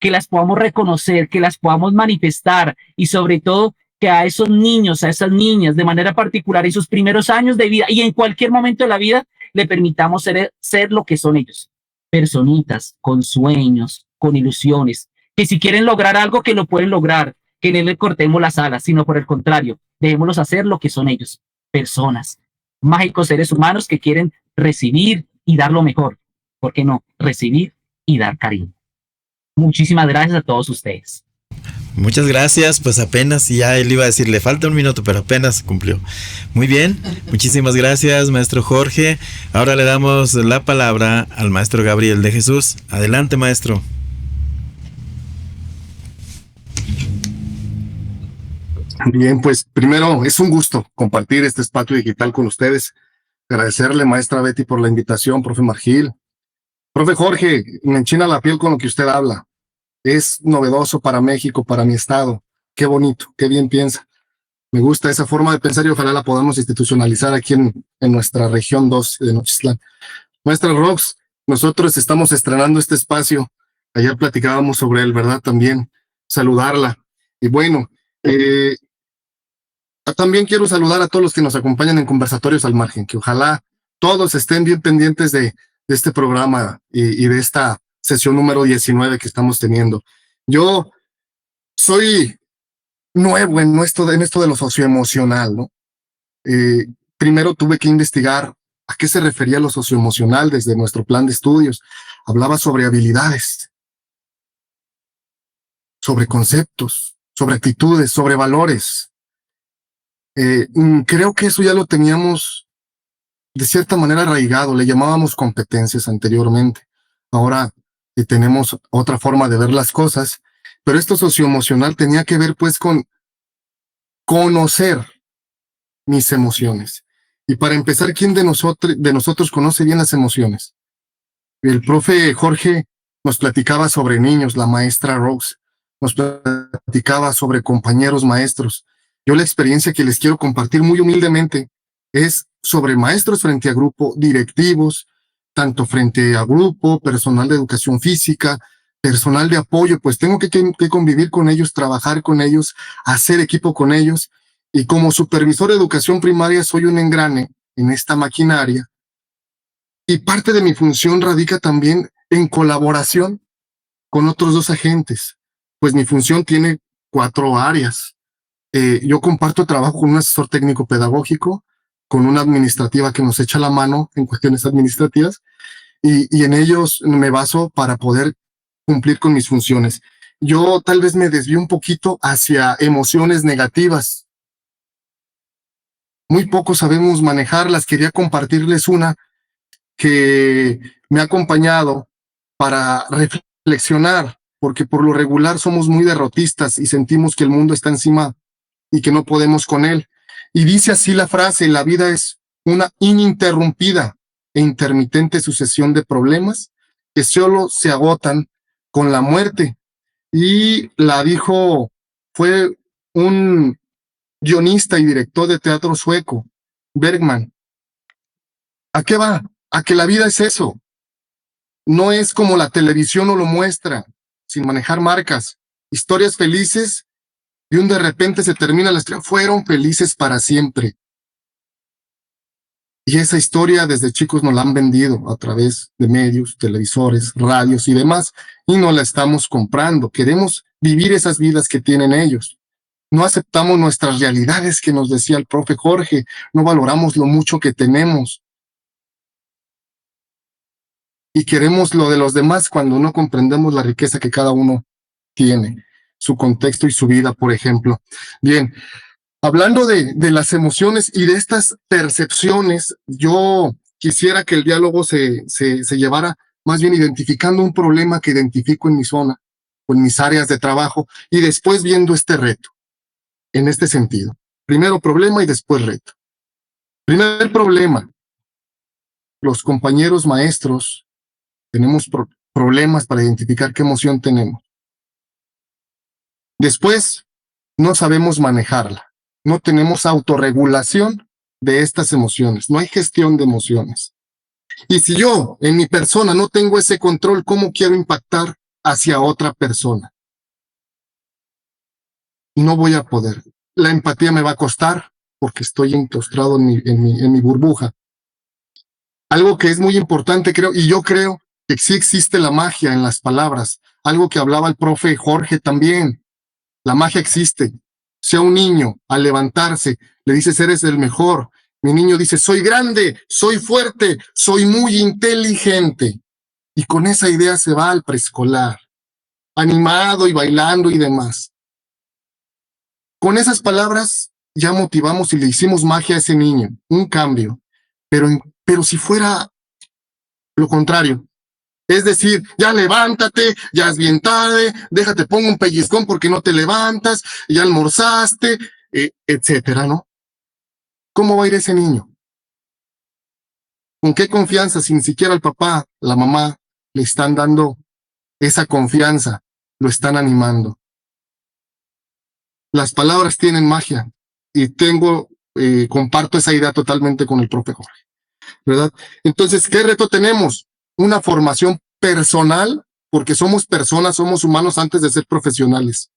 que las podamos reconocer, que las podamos manifestar y sobre todo que a esos niños, a esas niñas, de manera particular en sus primeros años de vida y en cualquier momento de la vida, le permitamos ser lo que son ellos, personitas con sueños, con ilusiones, que si quieren lograr algo, que lo pueden lograr, que no le cortemos las alas, sino por el contrario, dejémoslos hacer lo que son ellos, personas, mágicos seres humanos que quieren recibir y dar lo mejor. ¿Por qué no? Recibir y dar cariño. Muchísimas gracias a todos ustedes. Muchas gracias, pues apenas, ya él iba a decir, le falta un minuto, pero apenas cumplió. Muy bien, muchísimas gracias, maestro Jorge. Ahora le damos la palabra al maestro Gabriel de Jesús. Adelante, maestro. Bien, pues primero es un gusto compartir este espacio digital con ustedes. Agradecerle, maestra Betty, por la invitación, profe Margil. Profe Jorge, me enchina la piel con lo que usted habla. Es novedoso para México, para mi estado. Qué bonito, qué bien piensa. Me gusta esa forma de pensar y ojalá la podamos institucionalizar aquí en nuestra región 2 de Nochistlán. Maestra Rox, nosotros estamos estrenando este espacio. Ayer platicábamos sobre él, ¿verdad? También saludarla. Y bueno, también quiero saludar a todos los que nos acompañan en Conversatorios al Margen, que ojalá todos estén bien pendientes de este programa y de esta sesión número 19 que estamos teniendo. Yo soy nuevo en esto de lo socioemocional, ¿no? Primero tuve que investigar a qué se refería lo socioemocional desde nuestro plan de estudios. Hablaba sobre habilidades, sobre conceptos, sobre actitudes, sobre valores. Creo que eso ya lo teníamos de cierta manera arraigado, le llamábamos competencias anteriormente. Ahora tenemos otra forma de ver las cosas, pero esto socioemocional tenía que ver pues con conocer mis emociones. Y para empezar, ¿quién de nosotros conoce bien las emociones? El profe Jorge nos platicaba sobre niños, la maestra Rose nos platicaba sobre compañeros maestros. Yo la experiencia que les quiero compartir muy humildemente es sobre maestros frente a grupo, directivos, tanto frente a grupo, personal de educación física, personal de apoyo, pues tengo que convivir con ellos, trabajar con ellos, hacer equipo con ellos. Y como supervisor de educación primaria soy un engrane en esta maquinaria. Y parte de mi función radica también en colaboración con otros dos agentes. Pues mi función tiene 4 áreas. Yo comparto trabajo con un asesor técnico pedagógico, con una administrativa que nos echa la mano en cuestiones administrativas, y en ellos me baso para poder cumplir con mis funciones. Yo tal vez me desvío un poquito hacia emociones negativas. Muy poco sabemos manejarlas. Quería compartirles una que me ha acompañado para reflexionar, porque por lo regular somos muy derrotistas y sentimos que el mundo está encima y que no podemos con él. Y dice así la frase: la vida es una ininterrumpida e intermitente sucesión de problemas que solo se agotan con la muerte. Y la dijo, fue un guionista y director de teatro sueco, Bergman. ¿A qué va? A que la vida es eso. No es como la televisión nos lo muestra, sin manejar marcas. Historias felices y de repente se termina la historia. Fueron felices para siempre. Y esa historia desde chicos nos la han vendido a través de medios, televisores, radios y demás, y no la estamos comprando. Queremos vivir esas vidas que tienen ellos. No aceptamos nuestras realidades, que nos decía el profe Jorge. No valoramos lo mucho que tenemos. Y queremos lo de los demás cuando no comprendemos la riqueza que cada uno tiene, su contexto y su vida, por ejemplo. Bien, hablando de las emociones y de estas percepciones, yo quisiera que el diálogo se llevara más bien identificando un problema que identifico en mi zona o en mis áreas de trabajo y después viendo este reto, en este sentido. Primero problema y después reto. Primer problema, los compañeros maestros tenemos problemas para identificar qué emoción tenemos. Después, no sabemos manejarla. No tenemos autorregulación de estas emociones, no hay gestión de emociones. Y si yo, en mi persona, no tengo ese control, ¿cómo quiero impactar hacia otra persona? No voy a poder. La empatía me va a costar porque estoy enclaustrado en mi burbuja. Algo que es muy importante, creo, y yo creo que sí existe la magia en las palabras. Algo que hablaba el profe Jorge también. La magia existe. Sea un niño, al levantarse, le dices, eres el mejor. Mi niño dice, soy grande, soy fuerte, soy muy inteligente. Y con esa idea se va al preescolar, animado y bailando y demás. Con esas palabras ya motivamos y le hicimos magia a ese niño, un cambio. Pero si fuera lo contrario, es decir, ya levántate, ya es bien tarde, déjate, pongo un pellizcón porque no te levantas, ya almorzaste, etcétera, ¿no? ¿Cómo va a ir ese niño? ¿Con qué confianza? Si ni siquiera el papá, la mamá, le están dando esa confianza, lo están animando. Las palabras tienen magia y comparto esa idea totalmente con el profe Jorge, ¿verdad? Entonces, ¿qué reto tenemos? Una formación personal, porque somos personas, somos humanos antes de ser profesionales.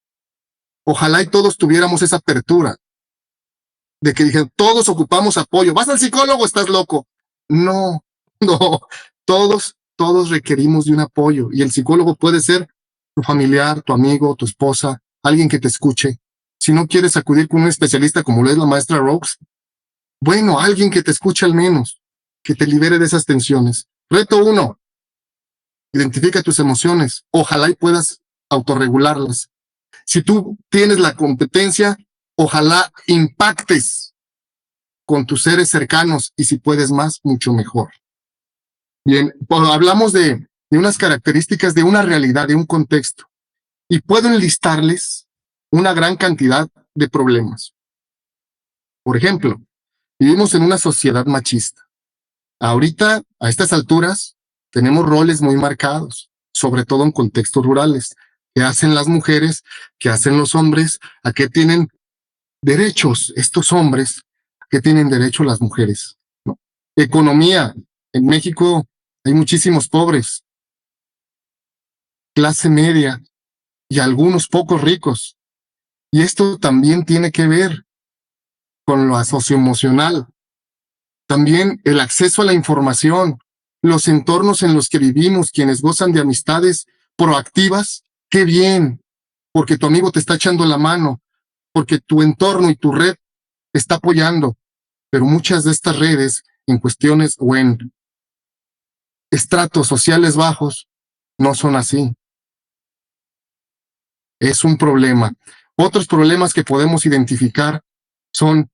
Ojalá y todos tuviéramos esa apertura de que dijeran, todos ocupamos apoyo. ¿Vas al psicólogo? ¿Estás loco? No, todos requerimos de un apoyo y el psicólogo puede ser tu familiar, tu amigo, tu esposa, alguien que te escuche. Si no quieres acudir con un especialista como lo es la maestra Rose, bueno, alguien que te escuche al menos, que te libere de esas tensiones. Reto 1, identifica tus emociones. Ojalá y puedas autorregularlas. Si tú tienes la competencia, ojalá impactes con tus seres cercanos y si puedes más, mucho mejor. Bien, hablamos de unas características de una realidad, de un contexto, y puedo enlistarles una gran cantidad de problemas. Por ejemplo, vivimos en una sociedad machista. Ahorita, a estas alturas, tenemos roles muy marcados, sobre todo en contextos rurales. ¿Qué hacen las mujeres? ¿Qué hacen los hombres? ¿A qué tienen derechos estos hombres? ¿A qué tienen derecho las mujeres? ¿No? Economía. En México hay muchísimos pobres, clase media y algunos pocos ricos. Y esto también tiene que ver con lo socioemocional. También el acceso a la información, los entornos en los que vivimos, quienes gozan de amistades proactivas, qué bien, porque tu amigo te está echando la mano, porque tu entorno y tu red está apoyando. Pero muchas de estas redes, en cuestiones o en estratos sociales bajos, no son así. Es un problema. Otros problemas que podemos identificar son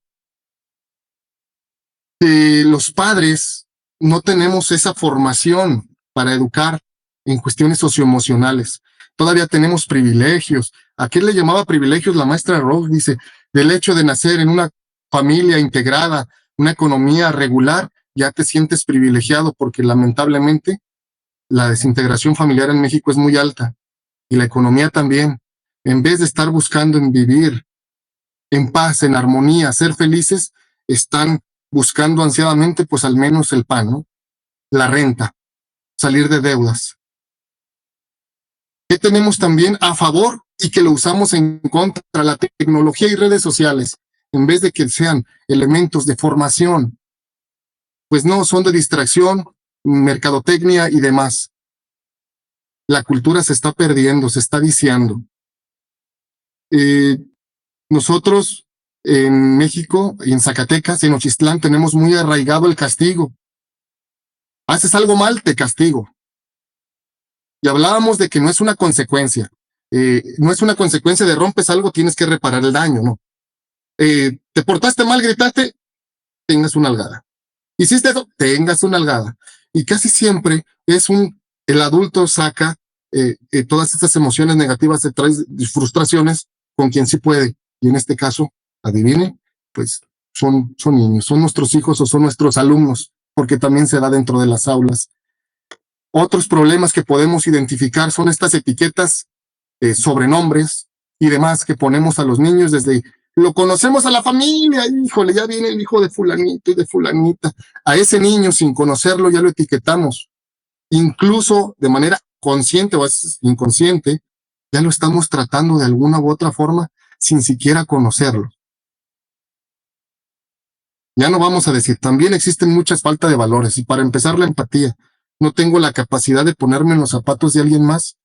que los padres no tenemos esa formación para educar en cuestiones socioemocionales. Todavía tenemos privilegios. ¿A qué le llamaba privilegios la maestra Rose? Dice, del hecho de nacer en una familia integrada, una economía regular, ya te sientes privilegiado porque lamentablemente la desintegración familiar en México es muy alta y la economía también. En vez de estar buscando en vivir en paz, en armonía, ser felices, están buscando ansiadamente pues al menos el pan, ¿no? La renta, salir de deudas. ¿Qué tenemos también a favor y que lo usamos en contra? La tecnología y redes sociales, en vez de que sean elementos de formación, pues no, son de distracción, mercadotecnia y demás. La cultura se está perdiendo, se está viciando. Nosotros en México y en Zacatecas, en Nochistlán, tenemos muy arraigado el castigo. Haces algo mal, te castigo. Y hablábamos de que no es una consecuencia. No es una consecuencia de rompes algo, tienes que reparar el daño, ¿no? Te portaste mal, gritaste, tengas una nalgada. Hiciste eso, tengas una nalgada. Y casi siempre el adulto saca todas estas emociones negativas, se trae frustraciones con quien sí puede. Y en este caso, adivine, pues son niños, son nuestros hijos o son nuestros alumnos, porque también se da dentro de las aulas. Otros problemas que podemos identificar son estas etiquetas, sobrenombres y demás que ponemos a los niños desde Lo conocemos a la familia, híjole, ya viene el hijo de fulanito y de fulanita. A ese niño, sin conocerlo, ya lo etiquetamos. Incluso de manera consciente o inconsciente, ya lo estamos tratando de alguna u otra forma sin siquiera conocerlo. Ya no vamos a decir, también existen muchas faltas de valores. Y para empezar, la empatía. No tengo la capacidad de ponerme en los zapatos de alguien más.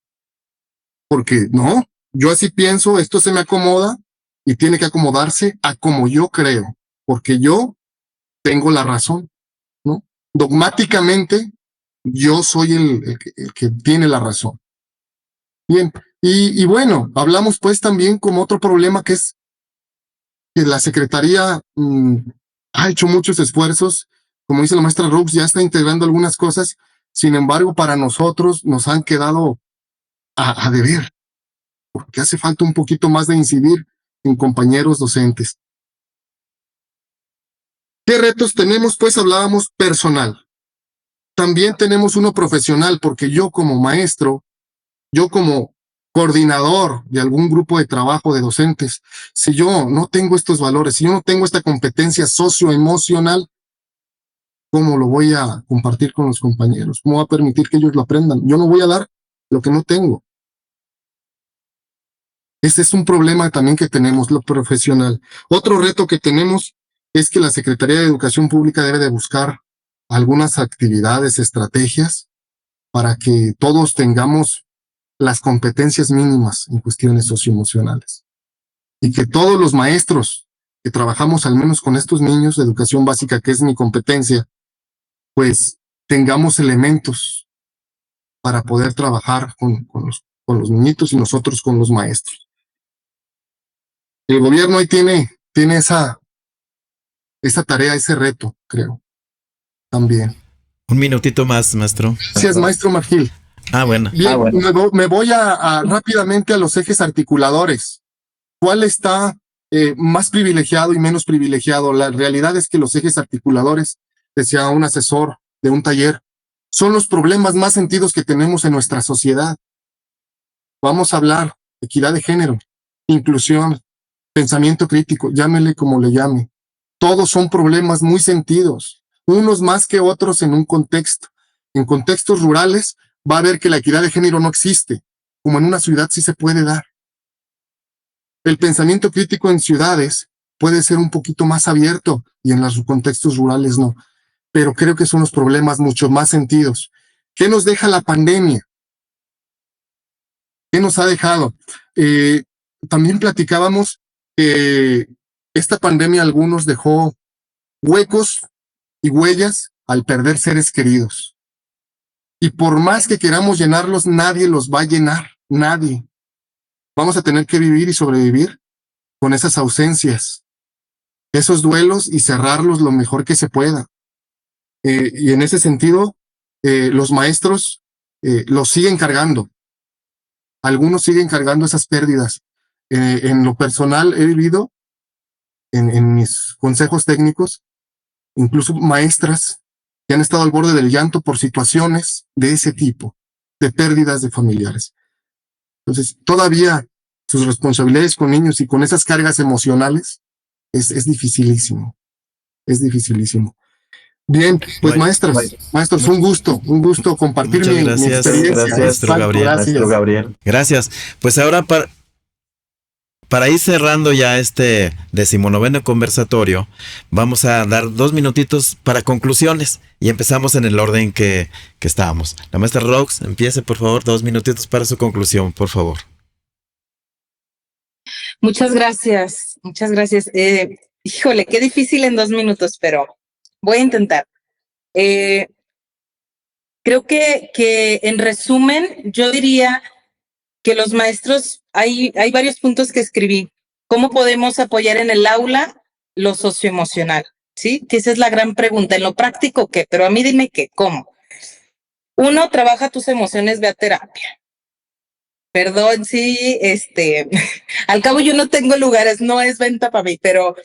Porque no, yo así pienso, esto se me acomoda y tiene que acomodarse a como yo creo. Porque yo tengo la razón, ¿no? Dogmáticamente, yo soy el que tiene la razón. Bien, y bueno, hablamos pues también como otro problema que es que la Secretaría ha hecho muchos esfuerzos, como dice la maestra Rose, ya está integrando algunas cosas, sin embargo para nosotros nos han quedado a deber, porque hace falta un poquito más de incidir en compañeros docentes. ¿Qué retos tenemos? Pues hablábamos personal. También tenemos uno profesional, porque yo como maestro, yo como coordinador de algún grupo de trabajo de docentes, si yo no tengo estos valores, si yo no tengo esta competencia socioemocional, ¿cómo lo voy a compartir con los compañeros? ¿Cómo voy a permitir que ellos lo aprendan? Yo no voy a dar lo que no tengo. Ese es un problema también que tenemos, lo profesional. Otro reto que tenemos es que la Secretaría de Educación Pública debe de buscar algunas actividades, estrategias, para que todos tengamos las competencias mínimas en cuestiones socioemocionales. Y que todos los maestros que trabajamos al menos con estos niños de educación básica, que es mi competencia, pues tengamos elementos para poder trabajar con los niñitos y nosotros con los maestros. El gobierno ahí tiene esa tarea, ese reto, creo, también. Un minutito más, maestro. Gracias, maestro Margil. Bueno. Bien, me voy rápidamente a los ejes articuladores. ¿Cuál está más privilegiado y menos privilegiado? La realidad es que los ejes articuladores, decía un asesor de un taller, son los problemas más sentidos que tenemos en nuestra sociedad. Vamos a hablar de equidad de género, inclusión, pensamiento crítico, llámele como le llame. Todos son problemas muy sentidos, unos más que otros en un contexto. En contextos rurales va a ver que la equidad de género no existe, como en una ciudad sí se puede dar. El pensamiento crítico en ciudades puede ser un poquito más abierto y en los contextos rurales no. Pero creo que son los problemas mucho más sentidos. ¿Qué nos deja la pandemia? ¿Qué nos ha dejado? También platicábamos que esta pandemia a algunos dejó huecos y huellas al perder seres queridos. Y por más que queramos llenarlos, nadie los va a llenar, nadie. Vamos a tener que vivir y sobrevivir con esas ausencias, esos duelos y cerrarlos lo mejor que se pueda. Y en ese sentido, los maestros los siguen cargando. Algunos siguen cargando esas pérdidas. En lo personal he vivido, en mis consejos técnicos, incluso maestras que han estado al borde del llanto por situaciones de ese tipo, de pérdidas de familiares. Entonces, todavía sus responsabilidades con niños y con esas cargas emocionales es dificilísimo. Es dificilísimo. Bien, pues maestros, un gusto compartir mi experiencia. Gracias, maestro Gabriel. Gracias. Pues ahora para ir cerrando ya este 19º conversatorio, vamos a dar 2 minutitos para conclusiones y empezamos en el orden que estábamos. La maestra Rox, empiece por favor, 2 minutitos para su conclusión, por favor. Muchas gracias, muchas gracias. Híjole, qué difícil en 2 minutos, pero voy a intentar. Creo que en resumen, yo diría que los maestros, hay varios puntos que escribí. ¿Cómo podemos apoyar en el aula lo socioemocional? ¿Sí? Que esa es la gran pregunta. En lo práctico, ¿qué? Pero a mí dime qué, ¿cómo? 1, trabaja tus emociones, ve a terapia. Perdón, sí, al cabo yo no tengo lugares, no es venta para mí, pero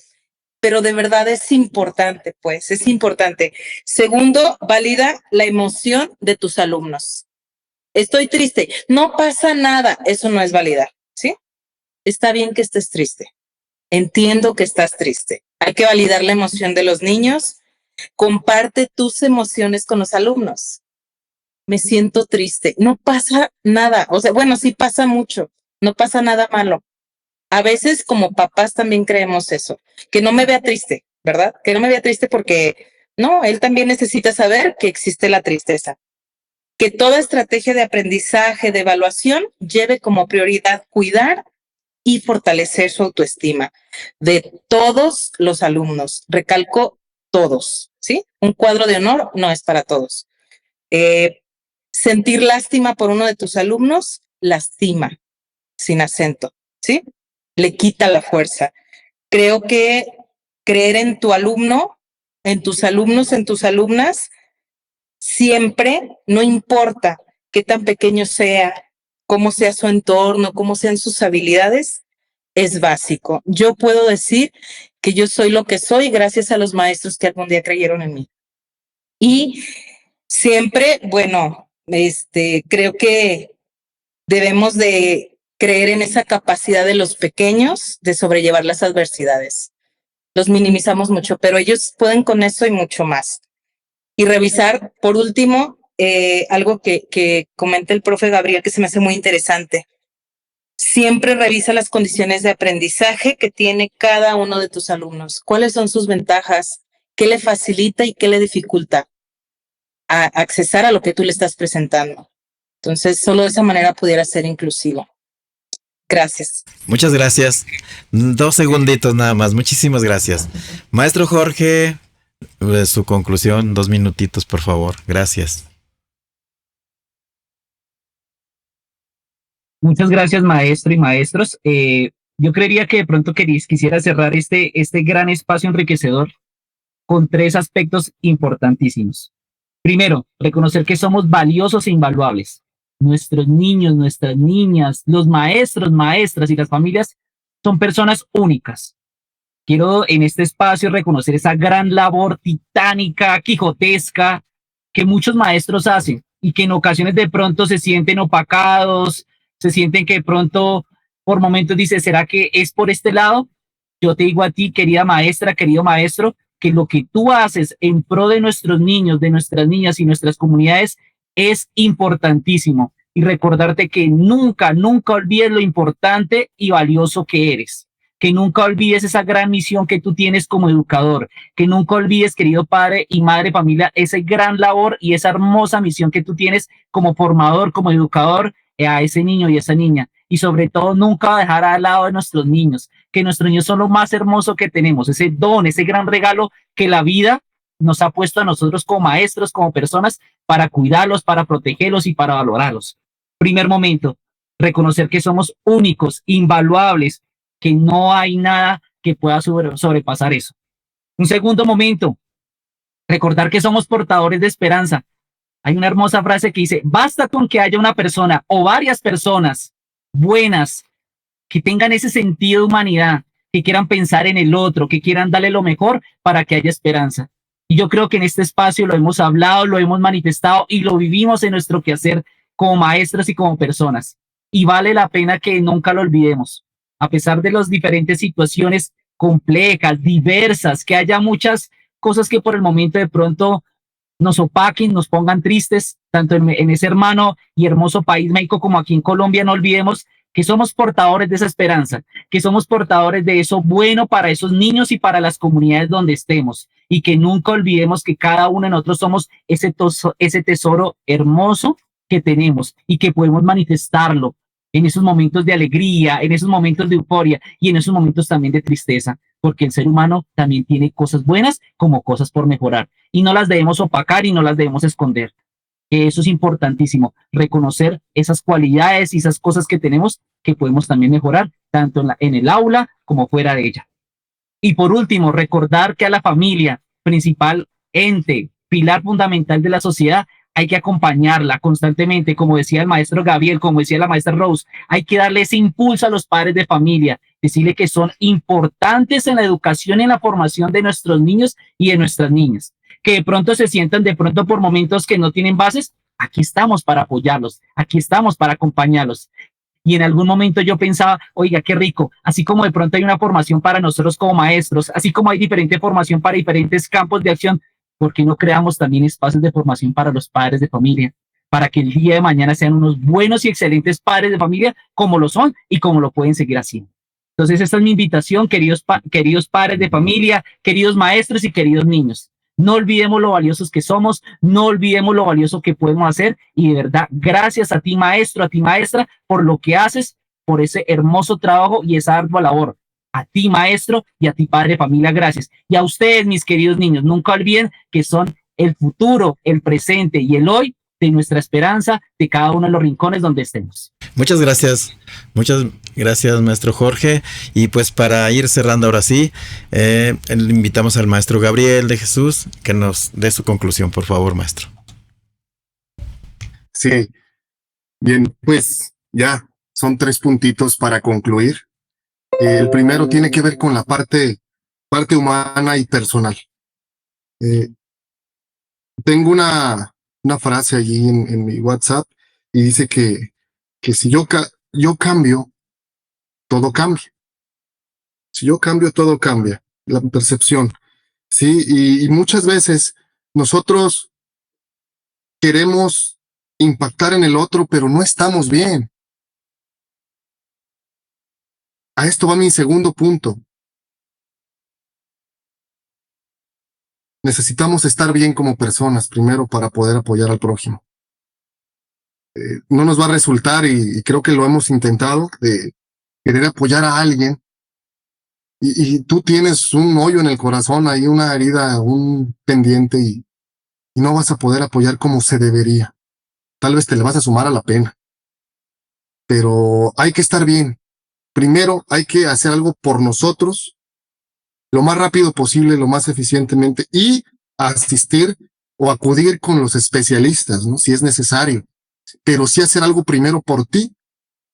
de verdad es importante, pues, es importante. 2, valida la emoción de tus alumnos. Estoy triste, no pasa nada, eso no es validar, ¿sí? Está bien que estés triste, entiendo que estás triste. Hay que validar la emoción de los niños. Comparte tus emociones con los alumnos. Me siento triste. No pasa nada. O sea, bueno, sí pasa mucho. No pasa nada malo. A veces como papás también creemos eso. Que no me vea triste, ¿verdad? Que no me vea triste porque no, él también necesita saber que existe la tristeza. Que toda estrategia de aprendizaje, de evaluación, lleve como prioridad cuidar y fortalecer su autoestima de todos los alumnos. Recalco todos, ¿sí? Un cuadro de honor no es para todos. Sentir lástima por uno de tus alumnos, lastima, sin acento, ¿sí? Le quita la fuerza. Creo que creer en tu alumno, en tus alumnos, en tus alumnas, siempre, no importa qué tan pequeño sea, cómo sea su entorno, cómo sean sus habilidades, es básico. Yo puedo decir que yo soy lo que soy gracias a los maestros que algún día creyeron en mí. Y siempre, bueno, creo que debemos de creer en esa capacidad de los pequeños de sobrellevar las adversidades. Los minimizamos mucho, pero ellos pueden con eso y mucho más. Y revisar, por último, algo que comenta el profe Gabriel, que se me hace muy interesante. Siempre revisa las condiciones de aprendizaje que tiene cada uno de tus alumnos. ¿Cuáles son sus ventajas? ¿Qué le facilita y qué le dificulta a accesar a lo que tú le estás presentando? Entonces, solo de esa manera pudiera ser inclusivo. Gracias. Muchas gracias. 2 segunditos nada más. Muchísimas gracias. Maestro Jorge, su conclusión, 2 minutitos, por favor. Gracias. Muchas gracias, maestro y maestros. Yo creería que de pronto quisiera cerrar este gran espacio enriquecedor con 3 aspectos importantísimos. Primero, reconocer que somos valiosos e invaluables. Nuestros niños, nuestras niñas, los maestros, maestras y las familias son personas únicas. Quiero en este espacio reconocer esa gran labor titánica, quijotesca, que muchos maestros hacen y que en ocasiones de pronto se sienten opacados, se sienten que de pronto por momentos dice, ¿será que es por este lado? Yo te digo a ti, querida maestra, querido maestro, que lo que tú haces en pro de nuestros niños, de nuestras niñas y nuestras comunidades es importantísimo. Y recordarte que nunca, nunca olvides lo importante y valioso que eres. Que nunca olvides esa gran misión que tú tienes como educador. Que nunca olvides, querido padre y madre familia, esa gran labor y esa hermosa misión que tú tienes como formador, como educador a ese niño y esa niña. Y sobre todo, nunca dejar al lado de nuestros niños. Que nuestros niños son lo más hermoso que tenemos. Ese don, ese gran regalo que la vida nos ha puesto a nosotros como maestros, como personas, para cuidarlos, para protegerlos y para valorarlos. Primer momento, reconocer que somos únicos, invaluables, que no hay nada que pueda sobrepasar eso. Un segundo momento, recordar que somos portadores de esperanza. Hay una hermosa frase que dice, basta con que haya una persona o varias personas buenas que tengan ese sentido de humanidad, que quieran pensar en el otro, que quieran darle lo mejor para que haya esperanza. Y yo creo que en este espacio lo hemos hablado, lo hemos manifestado y lo vivimos en nuestro quehacer como maestros y como personas. Y vale la pena que nunca lo olvidemos. A pesar de las diferentes situaciones complejas, diversas, que haya muchas cosas que por el momento de pronto nos opaquen, nos pongan tristes, tanto en ese hermano y hermoso país México como aquí en Colombia, no olvidemos que somos portadores de esa esperanza, que somos portadores de eso bueno para esos niños y para las comunidades donde estemos, y que nunca olvidemos que cada uno de nosotros somos ese tesoro hermoso que tenemos y que podemos manifestarlo en esos momentos de alegría, en esos momentos de euforia y en esos momentos también de tristeza, porque el ser humano también tiene cosas buenas como cosas por mejorar y no las debemos opacar y no las debemos esconder. Eso es importantísimo, reconocer esas cualidades y esas cosas que tenemos que podemos también mejorar tanto en el aula como fuera de ella. Y por último, recordar que a la familia, principal ente, pilar fundamental de la sociedad, hay que acompañarla constantemente, como decía el maestro Gabriel, como decía la maestra Rose, hay que darle ese impulso a los padres de familia, decirle que son importantes en la educación y en la formación de nuestros niños y de nuestras niñas, que de pronto se sientan de pronto por momentos que no tienen bases, aquí estamos para apoyarlos, aquí estamos para acompañarlos. y en algún momento yo pensaba, oiga, qué rico, así como de pronto hay una formación para nosotros como maestros, así como hay diferente formación para diferentes campos de acción, ¿por qué no creamos también espacios de formación para los padres de familia? Para que el día de mañana sean unos buenos y excelentes padres de familia, como lo son y como lo pueden seguir haciendo. Entonces, esta es mi invitación, queridos padres de familia, queridos maestros y queridos niños. No olvidemos lo valiosos que somos, no olvidemos lo valioso que podemos hacer, y de verdad, gracias a ti, maestro, a ti, maestra, por lo que haces, por ese hermoso trabajo y esa ardua labor. A ti, maestro, y a ti, padre de familia, gracias. Y a ustedes, mis queridos niños, nunca olviden que son el futuro, el presente y el hoy de nuestra esperanza, de cada uno de los rincones donde estemos. Muchas gracias, maestro Jorge. Y pues para ir cerrando ahora sí, le invitamos al maestro Gabriel de Jesús que nos dé su conclusión, por favor, maestro. Sí, bien, pues ya son 3 puntitos para concluir. El primero tiene que ver con la parte humana y personal. Tengo una frase allí en mi WhatsApp y dice que si yo cambio, todo cambia. Si yo cambio, todo cambia. La percepción. Sí, y muchas veces nosotros queremos impactar en el otro, pero no estamos bien. A esto va mi segundo punto. Necesitamos estar bien como personas primero para poder apoyar al prójimo. No nos va a resultar, y creo que lo hemos intentado, de querer apoyar a alguien y tú tienes un hoyo en el corazón, hay una herida, un pendiente, y no vas a poder apoyar como se debería. Tal vez te le vas a sumar a la pena, pero hay que estar bien. Primero hay que hacer algo por nosotros lo más rápido posible, lo más eficientemente, y asistir o acudir con los especialistas, ¿no? Si es necesario. Pero sí hacer algo primero por ti,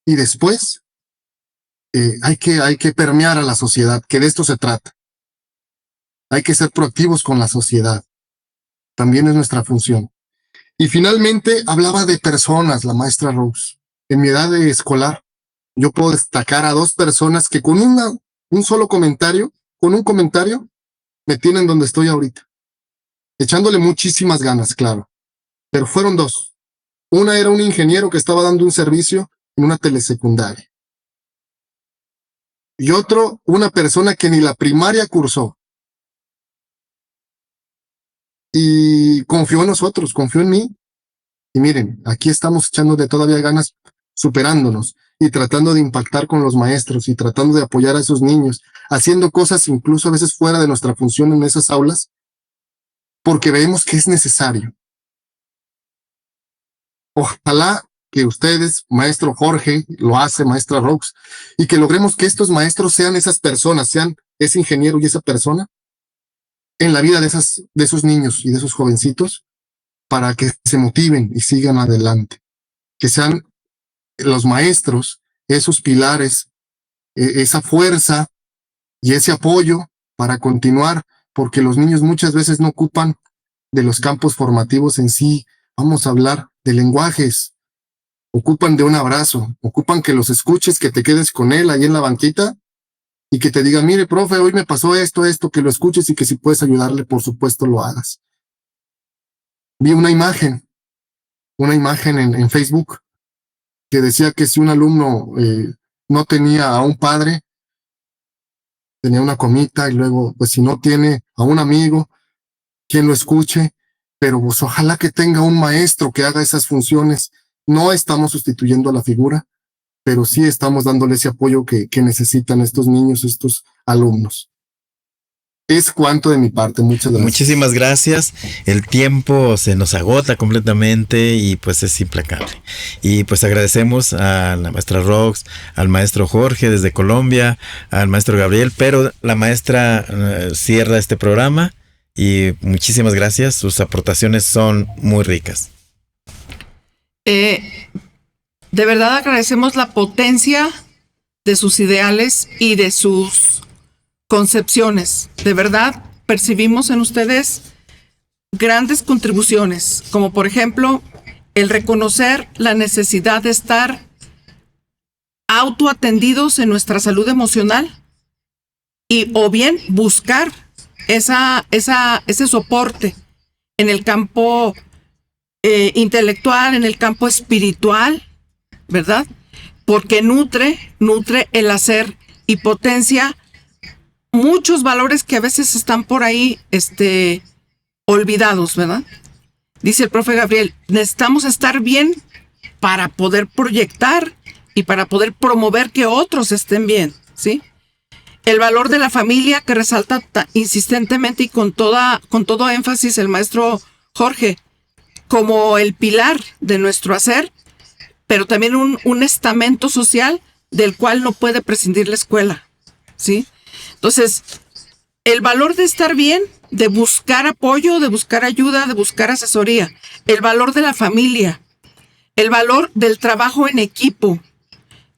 y después hay que permear a la sociedad, que de esto se trata. Hay que ser proactivos con la sociedad. También es nuestra función. Y finalmente hablaba de personas, la maestra Rose. En mi edad de escolar, yo puedo destacar a 2 personas que con un solo comentario, me tienen donde estoy ahorita. Echándole muchísimas ganas, claro. Pero fueron 2. Una era un ingeniero que estaba dando un servicio en una telesecundaria. Y otro, una persona que ni la primaria cursó. Y confió en nosotros, confió en mí. Y miren, aquí estamos echándole todavía ganas, superándonos y tratando de impactar con los maestros y tratando de apoyar a esos niños, haciendo cosas incluso a veces fuera de nuestra función en esas aulas, porque vemos que es necesario. Ojalá que ustedes, maestro Jorge, lo hace, maestra Rose, y que logremos que estos maestros sean esas personas, sean ese ingeniero y esa persona en la vida de esos niños y de esos jovencitos, para que se motiven y sigan adelante. Que sean los maestros, esos pilares, esa fuerza y ese apoyo para continuar, porque los niños muchas veces no ocupan de los campos formativos en sí. Vamos a hablar de lenguajes, ocupan de un abrazo, ocupan que los escuches, que te quedes con él ahí en la banquita y que te diga, mire, profe, hoy me pasó esto, que lo escuches y que si puedes ayudarle, por supuesto lo hagas. Vi una imagen en Facebook que decía que si un alumno no tenía a un padre, tenía una comita, y luego, pues si no tiene a un amigo, quien lo escuche, pero pues ojalá que tenga un maestro que haga esas funciones. No estamos sustituyendo a la figura, pero sí estamos dándole ese apoyo que necesitan estos niños, estos alumnos. Es cuanto de mi parte. Muchas gracias. Muchísimas gracias. El tiempo se nos agota completamente y pues es implacable. Y pues agradecemos a la maestra Rox, al maestro Jorge desde Colombia, al maestro Gabriel, pero la maestra cierra este programa y muchísimas gracias. Sus aportaciones son muy ricas. De verdad agradecemos la potencia de sus ideales y de sus concepciones. De verdad percibimos en ustedes grandes contribuciones, como por ejemplo el reconocer la necesidad de estar autoatendidos en nuestra salud emocional o bien buscar ese soporte en el campo intelectual, en el campo espiritual, ¿verdad? Porque nutre el hacer y potencia muchos valores que a veces están por ahí olvidados, ¿verdad? Dice el profe Gabriel, necesitamos estar bien para poder proyectar y para poder promover que otros estén bien, ¿sí? El valor de la familia que resalta insistentemente y con todo énfasis el maestro Jorge, como el pilar de nuestro hacer, pero también un estamento social del cual no puede prescindir la escuela, ¿sí? Entonces, el valor de estar bien, de buscar apoyo, de buscar ayuda, de buscar asesoría, el valor de la familia, el valor del trabajo en equipo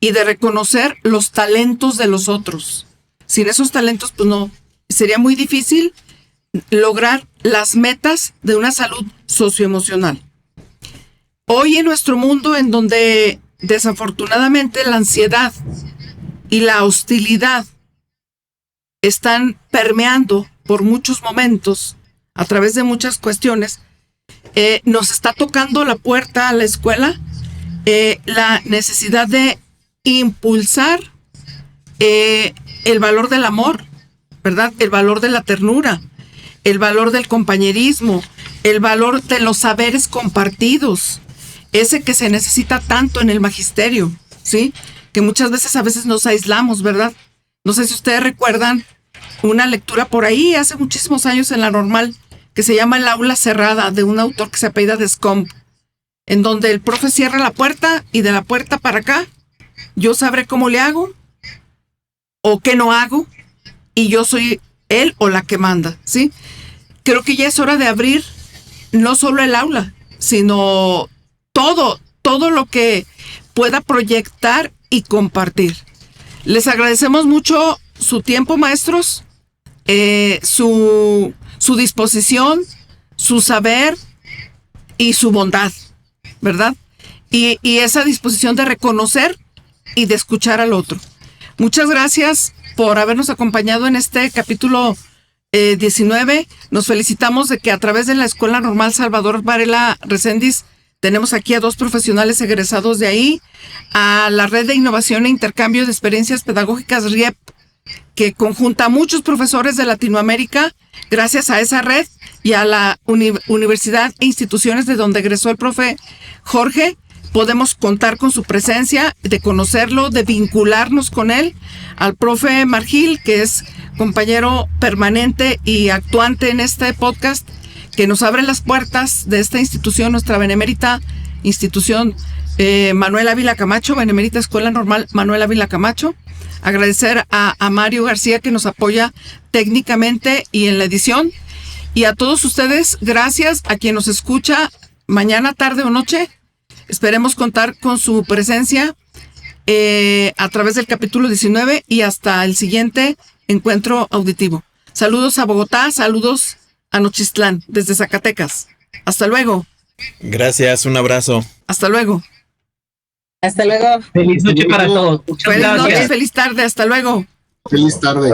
y de reconocer los talentos de los otros. Sin esos talentos, pues no, sería muy difícil lograr las metas de una salud socioemocional. Hoy en nuestro mundo, en donde desafortunadamente la ansiedad y la hostilidad están permeando por muchos momentos a través de muchas cuestiones, nos está tocando la puerta a la escuela la necesidad de impulsar el valor del amor, ¿verdad? El valor de la ternura, el valor del compañerismo, el valor de los saberes compartidos, ese que se necesita tanto en el magisterio, ¿sí? Que muchas veces nos aislamos, ¿verdad? No sé si ustedes recuerdan una lectura por ahí hace muchísimos años en la normal que se llama El aula cerrada, de un autor que se apellida Descomp, en donde el profe cierra la puerta y de la puerta para acá yo sabré cómo le hago o qué no hago y yo soy él o la que manda, ¿sí? Creo que ya es hora de abrir no solo el aula, sino todo lo que pueda proyectar y compartir. Les agradecemos mucho su tiempo, maestros, su disposición, su saber y su bondad, ¿verdad? Y esa disposición de reconocer y de escuchar al otro. Muchas gracias por habernos acompañado en este capítulo 19. Nos felicitamos de que a través de la Escuela Normal Salvador Varela Recendis tenemos aquí a 2 profesionales egresados de ahí, a la Red de Innovación e Intercambio de Experiencias Pedagógicas RIEP, que conjunta a muchos profesores de Latinoamérica. Gracias a esa red y a la universidad e instituciones de donde egresó el profe Jorge, podemos contar con su presencia, de conocerlo, de vincularnos con él. Al profe Margil, que es compañero permanente y actuante en este podcast, que nos abre las puertas de esta institución, nuestra benemérita institución Manuel Ávila Camacho, benemérita Escuela Normal Manuel Ávila Camacho. Agradecer a Mario García, que nos apoya técnicamente y en la edición. Y a todos ustedes, gracias a quien nos escucha mañana, tarde o noche. Esperemos contar con su presencia a través del capítulo 19 y hasta el siguiente encuentro auditivo. Saludos a Bogotá, saludos a Nochistlán, desde Zacatecas. Hasta luego. Gracias, un abrazo. Hasta luego. Hasta luego. Feliz noche para todos. Muchas Feliz gracias. noche, feliz tarde, hasta luego. Feliz tarde.